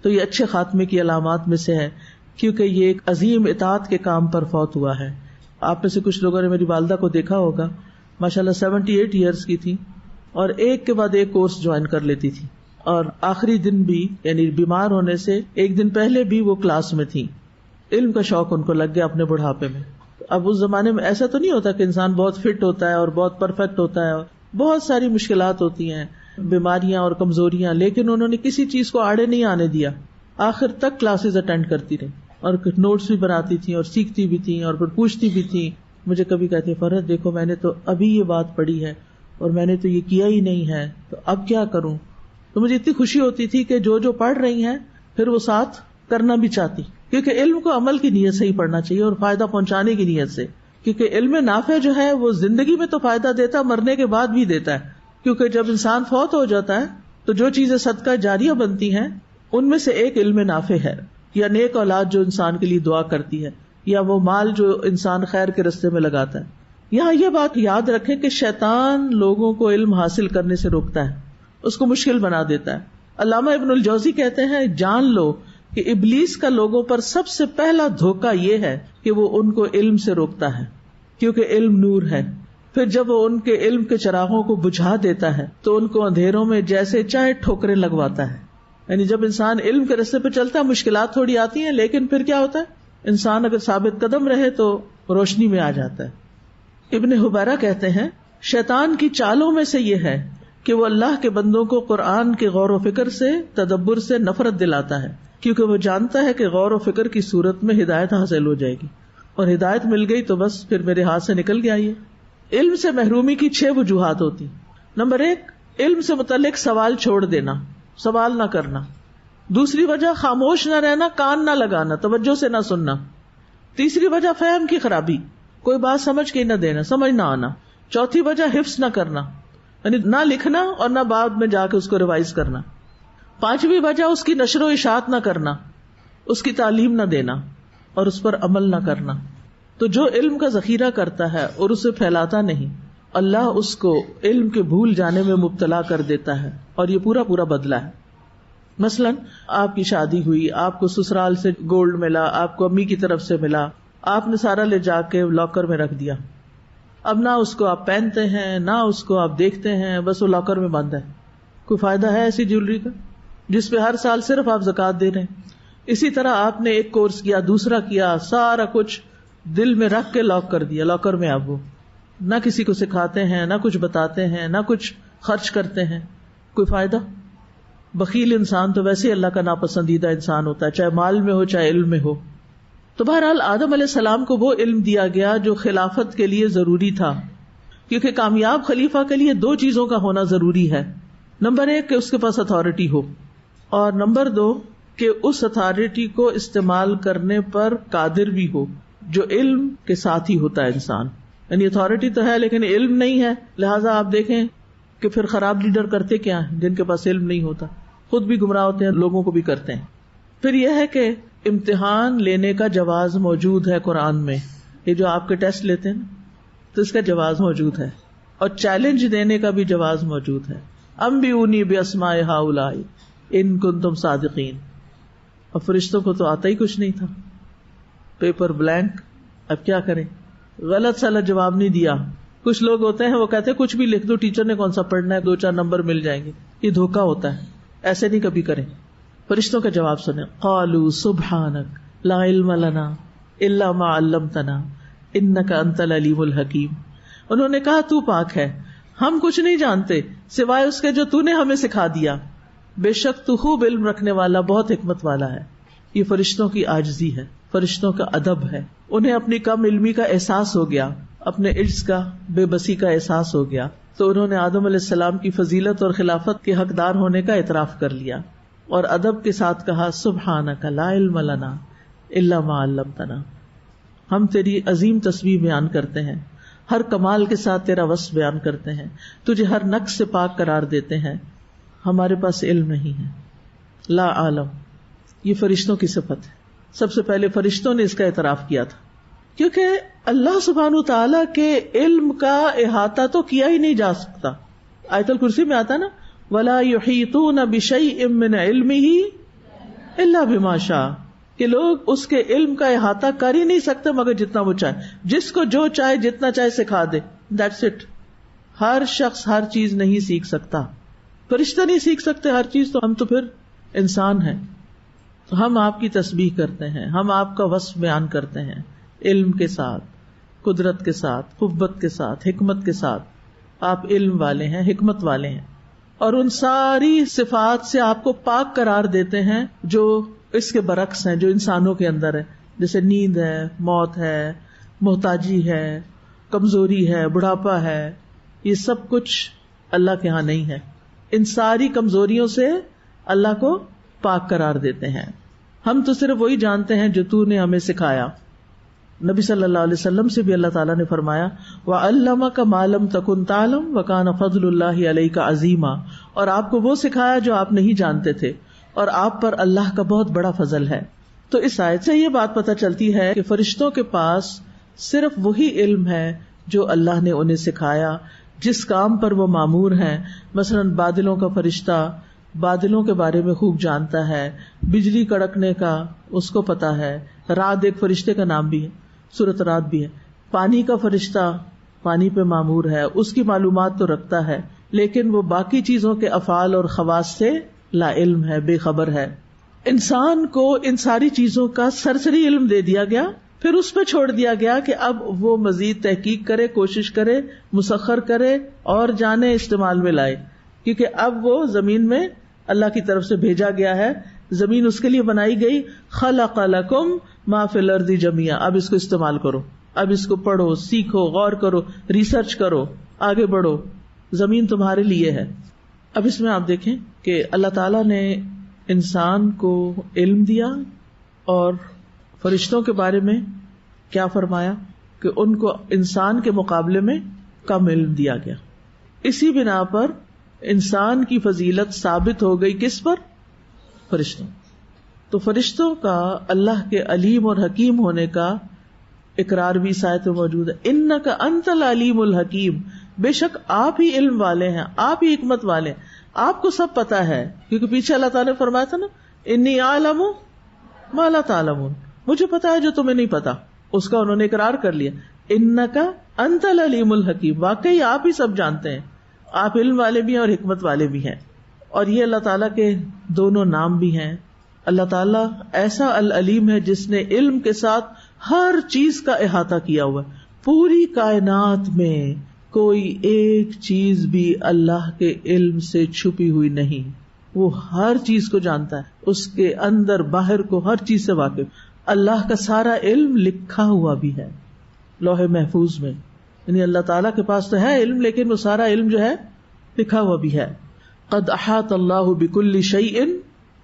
تو یہ اچھے خاتمے کی علامات میں سے ہے، کیونکہ یہ ایک عظیم اطاعت کے کام پر فوت ہوا ہے. آپ میں سے کچھ لوگوں نے میری والدہ کو دیکھا ہوگا، ماشاءاللہ 78 ایئرس کی تھی اور ایک کے بعد ایک کورس جوائن کر لیتی تھی، اور آخری دن بھی یعنی بیمار ہونے سے ایک دن پہلے بھی وہ کلاس میں تھی. علم کا شوق ان کو لگ گیا اپنے بڑھاپے میں. اب اس زمانے میں ایسا تو نہیں ہوتا کہ انسان بہت فٹ ہوتا ہے اور بہت پرفیکٹ ہوتا ہے، بہت ساری مشکلات ہوتی ہیں، بیماریاں اور کمزوریاں، لیکن انہوں نے کسی چیز کو آڑے نہیں آنے دیا. آخر تک کلاسز اٹینڈ کرتی رہی اور نوٹس بھی بناتی تھی اور سیکھتی بھی تھی اور پھر پوچھتی بھی تھی. مجھے کبھی کہتی فرحت دیکھو میں نے تو ابھی یہ بات پڑھی ہے اور میں نے تو یہ کیا ہی نہیں ہے، تو اب کیا کروں؟ تو مجھے اتنی خوشی ہوتی تھی کہ جو پڑھ رہی ہیں پھر وہ ساتھ کرنا بھی چاہتی، کیونکہ علم کو عمل کی نیت سے ہی پڑھنا چاہیے اور فائدہ پہنچانے کی نیت سے. کیونکہ علم نافع جو ہے وہ زندگی میں تو فائدہ دیتا ہے، مرنے کے بعد بھی دیتا ہے. کیونکہ جب انسان فوت ہو جاتا ہے تو جو چیزیں صدقہ جاریہ بنتی ہیں ان میں سے ایک علم نافع ہے، یا نیک اولاد جو انسان کے لیے دعا کرتی ہے، یا وہ مال جو انسان خیر کے رستے میں لگاتا ہے. یہاں یہ بات یاد رکھیں کہ شیطان لوگوں کو علم حاصل کرنے سے روکتا ہے، اس کو مشکل بنا دیتا ہے. علامہ ابن الجوزی کہتے ہیں جان لو کہ ابلیس کا لوگوں پر سب سے پہلا دھوکہ یہ ہے کہ وہ ان کو علم سے روکتا ہے، کیونکہ علم نور ہے. پھر جب وہ ان کے علم کے چراغوں کو بجھا دیتا ہے تو ان کو اندھیروں میں جیسے چاہے ٹھوکریں لگواتا ہے. یعنی جب انسان علم کے راستے پہ چلتا ہے مشکلات تھوڑی آتی ہیں، لیکن پھر کیا ہوتا ہے انسان اگر ثابت قدم رہے تو روشنی میں آ جاتا ہے. ابن حبیرہ کہتے ہیں شیطان کی چالوں میں سے یہ ہے کہ وہ اللہ کے بندوں کو قرآن کے غور و فکر سے، تدبر سے نفرت دلاتا ہے، کیونکہ وہ جانتا ہے کہ غور و فکر کی صورت میں ہدایت حاصل ہو جائے گی، اور ہدایت مل گئی تو بس پھر میرے ہاتھ سے نکل گیا. یہ علم سے محرومی کی 6 وجوہات ہوتی. نمبر 1، علم سے متعلق سوال چھوڑ دینا، سوال نہ کرنا. دوسری وجہ خاموش نہ رہنا، کان نہ لگانا، توجہ سے نہ سننا. تیسری وجہ فہم کی خرابی، کوئی بات سمجھ کے نہ دینا، سمجھ نہ آنا. چوتھی وجہ حفظ نہ کرنا، یعنی نہ لکھنا اور نہ بعد میں جا کے اس کو ریوائز کرنا. 5ویں وجہ اس کی نشر و اشاعت نہ کرنا، اس کی تعلیم نہ دینا اور اس پر عمل نہ کرنا. تو جو علم کا ذخیرہ کرتا ہے اور اسے پھیلاتا نہیں، اللہ اس کو علم کے بھول جانے میں مبتلا کر دیتا ہے، اور یہ پورا بدلہ ہے. مثلا آپ کی شادی ہوئی، آپ کو سسرال سے گولڈ ملا، آپ کو امی کی طرف سے ملا، آپ نے سارا لے جا کے لاکر میں رکھ دیا. اب نہ اس کو آپ پہنتے ہیں نہ اس کو آپ دیکھتے ہیں، بس وہ لاکر میں بند ہے. کوئی فائدہ ہے ایسی جیولری کا جس پہ ہر سال صرف آپ زکوٰۃ دے رہے ہیں؟ اسی طرح آپ نے ایک کورس کیا، دوسرا کیا، سارا کچھ دل میں رکھ کے لاک کر دیا، لاکر میں. آپ وہ نہ کسی کو سکھاتے ہیں، نہ کچھ بتاتے ہیں، نہ کچھ خرچ کرتے ہیں. کوئی فائدہ؟ بخیل انسان تو ویسے اللہ کا ناپسندیدہ انسان ہوتا ہے، چاہے مال میں ہو چاہے علم میں ہو. تو بہرحال آدم علیہ السلام کو وہ علم دیا گیا جو خلافت کے لیے ضروری تھا، کیونکہ کامیاب خلیفہ کے لیے 2 چیزوں کا ہونا ضروری ہے. نمبر 1 کہ اس کے پاس اتھارٹی ہو، اور نمبر 2 کہ اس اتھارٹی کو استعمال کرنے پر قادر بھی ہو، جو علم کے ساتھ ہی ہوتا ہے انسان. یعنی اتھارٹی تو ہے لیکن علم نہیں ہے، لہٰذا آپ دیکھیں کہ پھر خراب لیڈر کرتے کیا ہیں؟ جن کے پاس علم نہیں ہوتا خود بھی گمراہ ہوتے ہیں، لوگوں کو بھی کرتے ہیں. پھر یہ ہے کہ امتحان لینے کا جواز موجود ہے قرآن میں. یہ جو آپ کے ٹیسٹ لیتے ہیں تو اس کا جواز موجود ہے، اور چیلنج دینے کا بھی جواز موجود ہے. انبئونی باسماء ہؤلاء ان کنتم صادقین. اب فرشتوں کو تو آتا ہی کچھ نہیں تھا، پیپر بلینک، اب کیا کریں، غلط سالت جواب نہیں دیا. کچھ لوگ ہوتے ہیں وہ کہتے ہیں کچھ بھی لکھ دو، ٹیچر نے کون سا پڑھنا ہے، 2-4 نمبر مل جائیں گے. یہ دھوکا ہوتا ہے، ایسے نہیں کبھی کریں. فرشتوں کا جواب سنیں. قالوا سبحانک لا علم لنا الا ما علمتنا انک انت العلیم الحکیم. انہوں نے کہا تو پاک ہے، ہم کچھ نہیں جانتے سوائے اس کے جو تو نے ہمیں سکھا دیا، بے شک تو خوب علم رکھنے والا، بہت حکمت والا ہے. یہ فرشتوں کی عاجزی ہے، فرشتوں کا ادب ہے. انہیں اپنی کم علمی کا احساس ہو گیا، اپنے عجز کا، بے بسی کا احساس ہو گیا، تو انہوں نے آدم علیہ السلام کی فضیلت اور خلافت کے حقدار ہونے کا اعتراف کر لیا اور ادب کے ساتھ کہا سبحانک لا علم لنا الا ما علمتنا. ہم تیری عظیم تسبیح بیان کرتے ہیں، ہر کمال کے ساتھ تیرا وصف بیان کرتے ہیں، تجھے ہر نقص سے پاک قرار دیتے ہیں، ہمارے پاس علم نہیں ہے. لا عالم، یہ فرشتوں کی صفت ہے. سب سے پہلے فرشتوں نے اس کا اعتراف کیا تھا، کیونکہ اللہ سبحانہ تعالیٰ کے علم کا احاطہ تو کیا ہی نہیں جا سکتا. آیت الکرسی میں آتا نا وَلَا يُحِيطُونَ بِشَيْءٍ مِّنْ عِلْمِهِ إِلَّا بِمَا شَاءَ، کہ لوگ اس کے علم کا احاطہ کر ہی نہیں سکتے مگر جتنا وہ چاہے. جس کو جو چاہے جتنا چاہے سکھا دے، دیٹس اٹ. ہر شخص ہر چیز نہیں سیکھ سکتا، فرشتہ نہیں سیکھ سکتے ہر چیز، تو ہم تو پھر انسان ہیں. تو ہم آپ کی تسبیح کرتے ہیں، ہم آپ کا وصف بیان کرتے ہیں علم کے ساتھ، قدرت کے ساتھ، قوت کے ساتھ، حکمت کے ساتھ. آپ علم والے ہیں، حکمت والے ہیں، اور ان ساری صفات سے آپ کو پاک قرار دیتے ہیں جو اس کے برعکس ہیں، جو انسانوں کے اندر ہے، جیسے نیند ہے، موت ہے، محتاجی ہے، کمزوری ہے، بڑھاپا ہے. یہ سب کچھ اللہ کے ہاں نہیں ہے. ان ساری کمزوریوں سے اللہ کو پاک قرار دیتے ہیں. ہم تو صرف وہی جانتے ہیں جو تو نے ہمیں سکھایا. نبی صلی اللہ علیہ وسلم سے بھی اللہ تعالیٰ نے فرمایا وَعَلَّمَكَ مَا لَمْ تَكُنْ تَعْلَمْ وَكَانَ فَضْلُ اللَّهِ عَلَيْكَ عَظِيمًا، اور آپ کو وہ سکھایا جو آپ نہیں جانتے تھے، اور آپ پر اللہ کا بہت بڑا فضل ہے. تو اس آیت سے یہ بات پتہ چلتی ہے کہ فرشتوں کے پاس صرف وہی علم ہے جو اللہ نے انہیں سکھایا، جس کام پر وہ مامور ہیں. مثلاً بادلوں کا فرشتہ بادلوں کے بارے میں خوب جانتا ہے، بجلی کڑکنے کا اس کو پتا ہے. رات ایک فرشتے کا نام بھی ہے، سورۃ رات بھی ہے. پانی کا فرشتہ پانی پہ مامور ہے، اس کی معلومات تو رکھتا ہے، لیکن وہ باقی چیزوں کے افعال اور خواص سے لا علم ہے، بے خبر ہے. انسان کو ان ساری چیزوں کا سرسری علم دے دیا گیا، پھر اس پہ چھوڑ دیا گیا کہ اب وہ مزید تحقیق کرے، کوشش کرے، مسخر کرے اور جانے، استعمال میں لائے. کیونکہ اب وہ زمین میں اللہ کی طرف سے بھیجا گیا ہے، زمین اس کے لیے بنائی گئی. خلق لکم ما فی الارض جميعا، اب اس کو استعمال کرو، اب اس کو پڑھو، سیکھو، غور کرو، ریسرچ کرو، آگے بڑھو، زمین تمہارے لیے ہے. اب اس میں آپ دیکھیں کہ اللہ تعالیٰ نے انسان کو علم دیا اور فرشتوں کے بارے میں کیا فرمایا کہ ان کو انسان کے مقابلے میں کم علم دیا گیا. اسی بنا پر انسان کی فضیلت ثابت ہو گئی کس پر؟ فرشتوں. تو فرشتوں کا اللہ کے علیم اور حکیم ہونے کا اقرار بھی اس آیت میں موجود ہے. انک انت العلیم الحکیم، بے شک آپ ہی علم والے ہیں، آپ ہی حکمت والے ہیں، آپ کو سب پتا ہے. کیونکہ پیچھے اللہ تعالیٰ نے فرمایا تھا نا انی اعلم ما لا تعلمون، مجھے پتا ہے جو تمہیں نہیں پتا. اس کا انہوں نے اقرار کر لیا. انک انت العلیم الحکیم، واقعی آپ ہی سب جانتے ہیں، آپ علم والے بھی ہیں اور حکمت والے بھی ہیں. اور یہ اللہ تعالیٰ کے دونوں نام بھی ہیں. اللہ تعالیٰ ایسا العلیم ہے جس نے علم کے ساتھ ہر چیز کا احاطہ کیا ہوا ہے. پوری کائنات میں کوئی ایک چیز بھی اللہ کے علم سے چھپی ہوئی نہیں. وہ ہر چیز کو جانتا ہے، اس کے اندر باہر کو ہر چیز سے واقف. اللہ کا سارا علم لکھا ہوا بھی ہے لوح محفوظ میں. یعنی اللہ تعالیٰ کے پاس تو ہے علم، لیکن وہ سارا علم جو ہے لکھا ہوا بھی ہے. قد احاط اللہ بکل شیء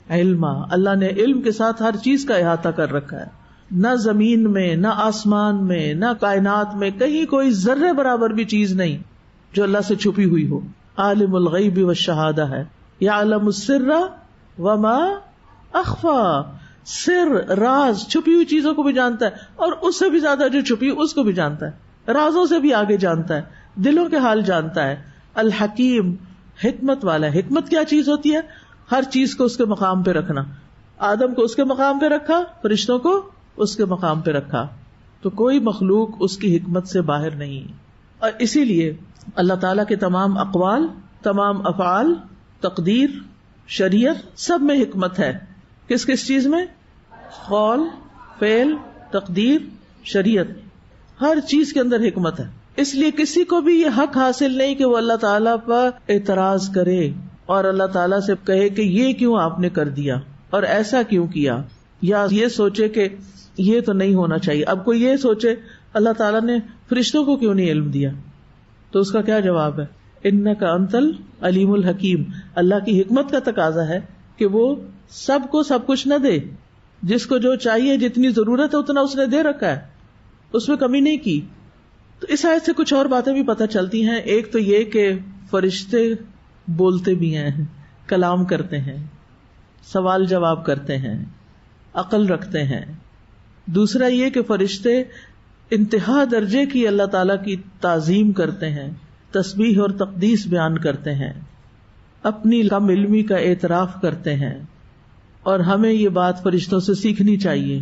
علما، اللہ نے علم کے ساتھ ہر چیز کا احاطہ کر رکھا ہے. نہ زمین میں، نہ آسمان میں، نہ کائنات میں کہیں کوئی ذرے برابر بھی چیز نہیں جو اللہ سے چھپی ہوئی ہو. عالم الغیب والشہادہ ہے، یعلم السر وما اخفا، سر، راز، چھپی ہوئی چیزوں کو بھی جانتا ہے، اور اس سے بھی زیادہ جو چھپی اس کو بھی جانتا ہے، رازوں سے بھی آگے جانتا ہے، دلوں کے حال جانتا ہے. الحکیم، حکمت والا ہے. حکمت کیا چیز ہوتی ہے؟ ہر چیز کو اس کے مقام پہ رکھنا. آدم کو اس کے مقام پہ رکھا، فرشتوں کو اس کے مقام پہ رکھا. تو کوئی مخلوق اس کی حکمت سے باہر نہیں. اور اسی لیے اللہ تعالیٰ کے تمام اقوال، تمام افعال، تقدیر، شریعت، سب میں حکمت ہے. کس کس چیز میں؟ قول، فعل، تقدیر، شریعت، ہر چیز کے اندر حکمت ہے. اس لیے کسی کو بھی یہ حق حاصل نہیں کہ وہ اللہ تعالیٰ پر اعتراض کرے اور اللہ تعالیٰ سے کہے کہ یہ کیوں آپ نے کر دیا اور ایسا کیوں کیا، یا یہ سوچے کہ یہ تو نہیں ہونا چاہیے. اب کوئی یہ سوچے اللہ تعالیٰ نے فرشتوں کو کیوں نہیں علم دیا، تو اس کا کیا جواب ہے؟ انک انت العلیم الحکیم. اللہ کی حکمت کا تقاضا ہے کہ وہ سب کو سب کچھ نہ دے، جس کو جو چاہیے، جتنی ضرورت ہے اتنا اس نے دے رکھا ہے، اس میں کمی نہیں کی. تو اس آیت سے کچھ اور باتیں بھی پتہ چلتی ہیں. ایک تو یہ کہ فرشتے بولتے بھی ہیں، کلام کرتے ہیں، سوال جواب کرتے ہیں، عقل رکھتے ہیں. دوسرا یہ کہ فرشتے انتہا درجے کی اللہ تعالیٰ کی تعظیم کرتے ہیں، تسبیح اور تقدیس بیان کرتے ہیں، اپنی کم علمی کا اعتراف کرتے ہیں. اور ہمیں یہ بات فرشتوں سے سیکھنی چاہیے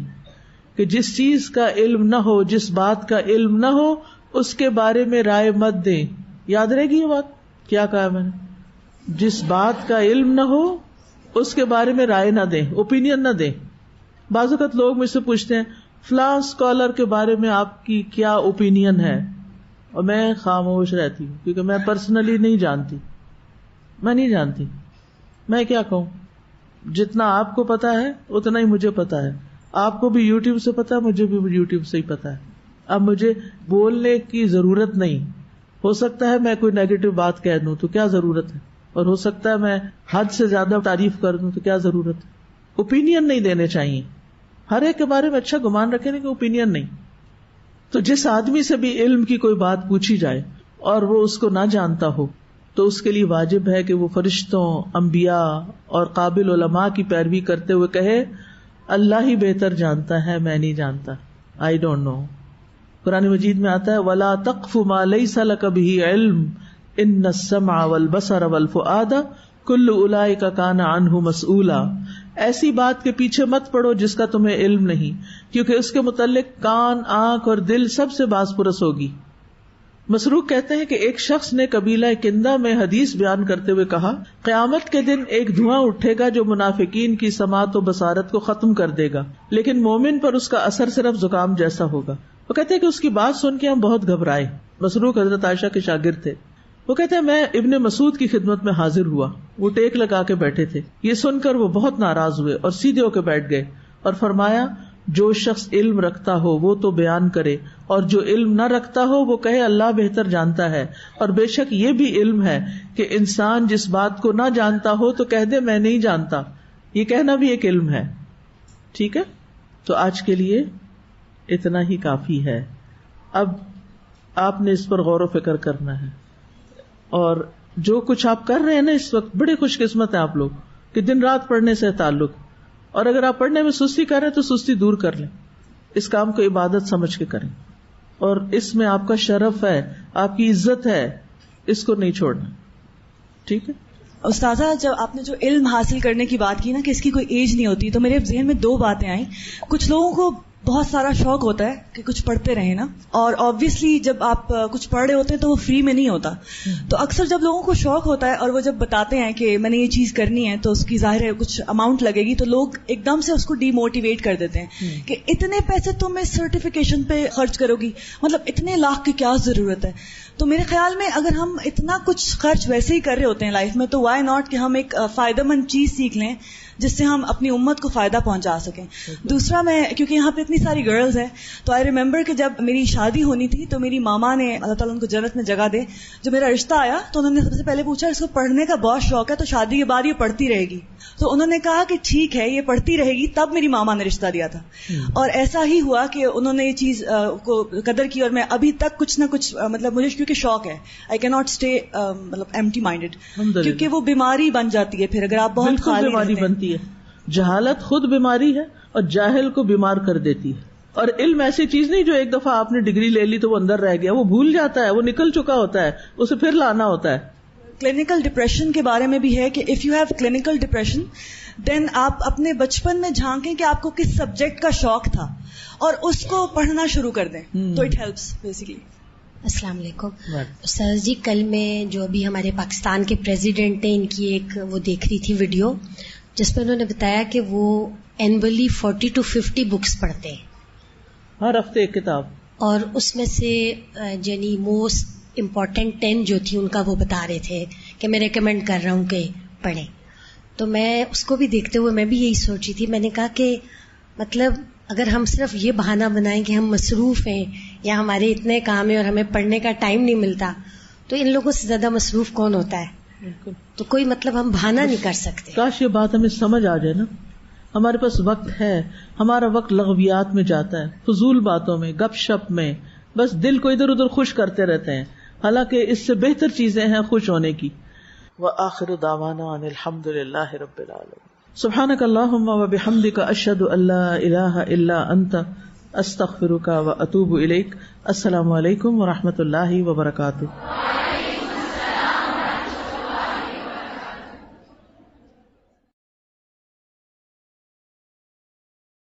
کہ جس چیز کا علم نہ ہو، جس بات کا علم نہ ہو، اس کے بارے میں رائے مت دیں. یاد رہے گی یہ بات؟ کیا کہا میں نے؟ جس بات کا علم نہ ہو اس کے بارے میں رائے نہ دیں، اوپینین نہ دیں. بعض اوقات لوگ مجھ سے پوچھتے ہیں فلاں اسکالر کے بارے میں آپ کی کیا اوپینین ہے، اور میں خاموش رہتی ہوں کیونکہ میں پرسنلی نہیں جانتی. میں کیا کہوں؟ جتنا آپ کو پتا ہے اتنا ہی مجھے پتا ہے. آپ کو بھی یوٹیوب سے پتا ہے، مجھے بھی یوٹیوب سے ہی پتا ہے. اب مجھے بولنے کی ضرورت نہیں. ہو سکتا ہے میں کوئی نیگیٹو بات کہہ دوں تو کیا ضرورت ہے، اور ہو سکتا ہے میں حد سے زیادہ تعریف کر دوں تو کیا ضرورت ہے. اوپینین نہیں دینے چاہیے. ہر ایک کے بارے میں اچھا گمان رکھیں کہ اوپینین نہیں. تو جس آدمی سے بھی علم کی کوئی بات پوچھی جائے اور وہ اس کو نہ جانتا ہو تو اس کے لیے واجب ہے کہ وہ فرشتوں، انبیاء اور قابل علماء کی پیروی کرتے ہوئے کہے اللہ ہی بہتر جانتا ہے، میں نہیں جانتا، I don't know. قرآن مجید میں آتا ہے وَلَا تَقْفُ مَا لَيْسَ لَكَ بِهِ عِلْمٌ إِنَّ السَّمْعَ وَالْبَصَرَ وَالْفُؤَادَ كُلُّ أُولَئِكَ كَانَ عَنْهُ مَسْئُولًا. ایسی بات کے پیچھے مت پڑو جس کا تمہیں علم نہیں، کیونکہ اس کے متعلق کان، آنکھ اور دل سب سے باز پرس ہوگی. مسروق کہتے ہیں کہ ایک شخص نے قبیلہ کندہ میں حدیث بیان کرتے ہوئے کہا قیامت کے دن ایک دھواں اٹھے گا جو منافقین کی سماعت و بصارت کو ختم کر دے گا، لیکن مومن پر اس کا اثر صرف زکام جیسا ہوگا. وہ کہتے ہیں کہ اس کی بات سن کے ہم بہت گھبرائے. مسروق حضرت عائشہ کے شاگرد تھے. وہ کہتے ہیں میں ابن مسعود کی خدمت میں حاضر ہوا. وہ ٹیک لگا کے بیٹھے تھے. یہ سن کر وہ بہت ناراض ہوئے اور سیدھے ہو کے بیٹھ گئے اور فرمایا جو شخص علم رکھتا ہو وہ تو بیان کرے، اور جو علم نہ رکھتا ہو وہ کہے اللہ بہتر جانتا ہے. اور بے شک یہ بھی علم ہے کہ انسان جس بات کو نہ جانتا ہو تو کہہ دے میں نہیں جانتا. یہ کہنا بھی ایک علم ہے. ٹھیک ہے، تو آج کے لیے اتنا ہی کافی ہے. اب آپ نے اس پر غور و فکر کرنا ہے، اور جو کچھ آپ کر رہے ہیں نا اس وقت، بڑے خوش قسمت ہیں آپ لوگ کہ دن رات پڑھنے سے تعلق. اور اگر آپ پڑھنے میں سستی کر رہے ہیں تو سستی دور کر لیں، اس کام کو عبادت سمجھ کے کریں، اور اس میں آپ کا شرف ہے، آپ کی عزت ہے، اس کو نہیں چھوڑنا. ٹھیک ہے استاذہ، جب آپ نے جو علم حاصل کرنے کی بات کی نا کہ اس کی کوئی ایج نہیں ہوتی، تو میرے ذہن میں دو باتیں آئیں. کچھ لوگوں کو بہت سارا شوق ہوتا ہے کہ کچھ پڑھتے رہیں نا، اور آبویسلی جب آپ کچھ پڑھ رہے ہوتے ہیں تو وہ فری میں نہیں ہوتا. تو اکثر جب لوگوں کو شوق ہوتا ہے اور وہ جب بتاتے ہیں کہ میں نے یہ چیز کرنی ہے تو اس کی ظاہر ہے کچھ اماؤنٹ لگے گی، تو لوگ ایک دم سے اس کو ڈی موٹیویٹ کر دیتے ہیں کہ اتنے پیسے تم اس سرٹیفکیشن پہ خرچ کرو گی، مطلب اتنے لاکھ کی کیا ضرورت ہے. تو میرے خیال میں اگر ہم اتنا کچھ خرچ ویسے ہی کر رہے ہوتے ہیں لائف میں، تو وائی ناٹ کہ ہم ایک فائدہ مند چیز سیکھ لیں جس سے ہم اپنی امت کو فائدہ پہنچا سکیں. دوسرا، میں کیونکہ یہاں پہ اتنی ساری گرلز ہیں تو آئی ریممبر کہ جب میری شادی ہونی تھی تو میری ماما نے، اللہ تعالیٰ ان کو جنت میں جگہ دے، جو میرا رشتہ آیا تو انہوں نے سب سے پہلے پوچھا اس کو پڑھنے کا بہت شوق ہے تو شادی کے بعد یہ پڑھتی رہے گی. تو انہوں نے کہا کہ ٹھیک ہے یہ پڑھتی رہے گی. تب میری ماما نے رشتہ دیا تھا، اور ایسا ہی ہوا کہ انہوں نے یہ چیز کو قدر کی، اور میں ابھی تک کچھ نہ کچھ مطلب مجھے کیونکہ شوق ہے، آئی کی ناٹ اسٹے مطلب ایمٹی مائنڈیڈ، کیونکہ وہ بیماری بن جاتی ہے پھر اگر آپ بہت خالی بیماری بنتی ہے. جہالت خود بیماری ہے اور جاہل کو بیمار کر دیتی ہے. اور علم ایسی چیز نہیں جو ایک دفعہ آپ نے ڈگری لے لی تو وہ اندر رہ گیا، وہ بھول جاتا ہے، وہ نکل چکا ہوتا ہے، اسے پھر لانا ہوتا ہے. کلینکل ڈپریشن کے بارے میں بھی ہے کہ if you have clinical depression then آپ اپنے بچپن میں جھانکیں کہ آپ کو کس سبجیکٹ کا شوق تھا اور اس کو پڑھنا شروع کر دیں تو اٹ ہیلپس بیسیکلی. السلام علیکم استاذ جی. کل میں جو ابھی ہمارے پاکستان کے پریزیڈنٹ ہیں ان کی ایک وہ دیکھ رہی تھی ویڈیو جس میں انہوں نے بتایا کہ وہ اینولی 40 to 50 بکس پڑھتے ہیں ہر ہفتے ایک کتاب, اور اس میں سے یعنی موسٹ امپورٹنٹ 10 جو تھی ان کا وہ بتا رہے تھے کہ میں ریکمینڈ کر رہا ہوں کہ پڑھیں. تو میں اس کو بھی دیکھتے ہوئے میں بھی یہی سوچی تھی, میں نے کہا کہ مطلب اگر ہم صرف یہ بہانہ بنائیں کہ ہم مصروف ہیں یا ہمارے اتنے کام ہیں اور ہمیں پڑھنے کا ٹائم نہیں ملتا, تو ان لوگوں سے زیادہ مصروف کون ہوتا ہے؟ تو کوئی مطلب ہم بہانہ نہیں کر سکتے. کاش یہ بات ہمیں سمجھ آ جائے نا. ہمارے پاس وقت ہے, ہمارا وقت لغویات میں جاتا ہے, فضول باتوں میں, گپ شپ میں, بس دل کو ادھر ادھر خوش کرتے رہتے ہیں, حالانکہ اس سے بہتر چیزیں ہیں خوش ہونے کی. وآخر دعوانا ان الحمد للہ رب العالمین. سبحانک اللہم وبحمدک اشہد ان لا الہ الا انت استغفرک واتوب الیک. السلام علیکم ورحمۃ اللہ وبرکاتہ.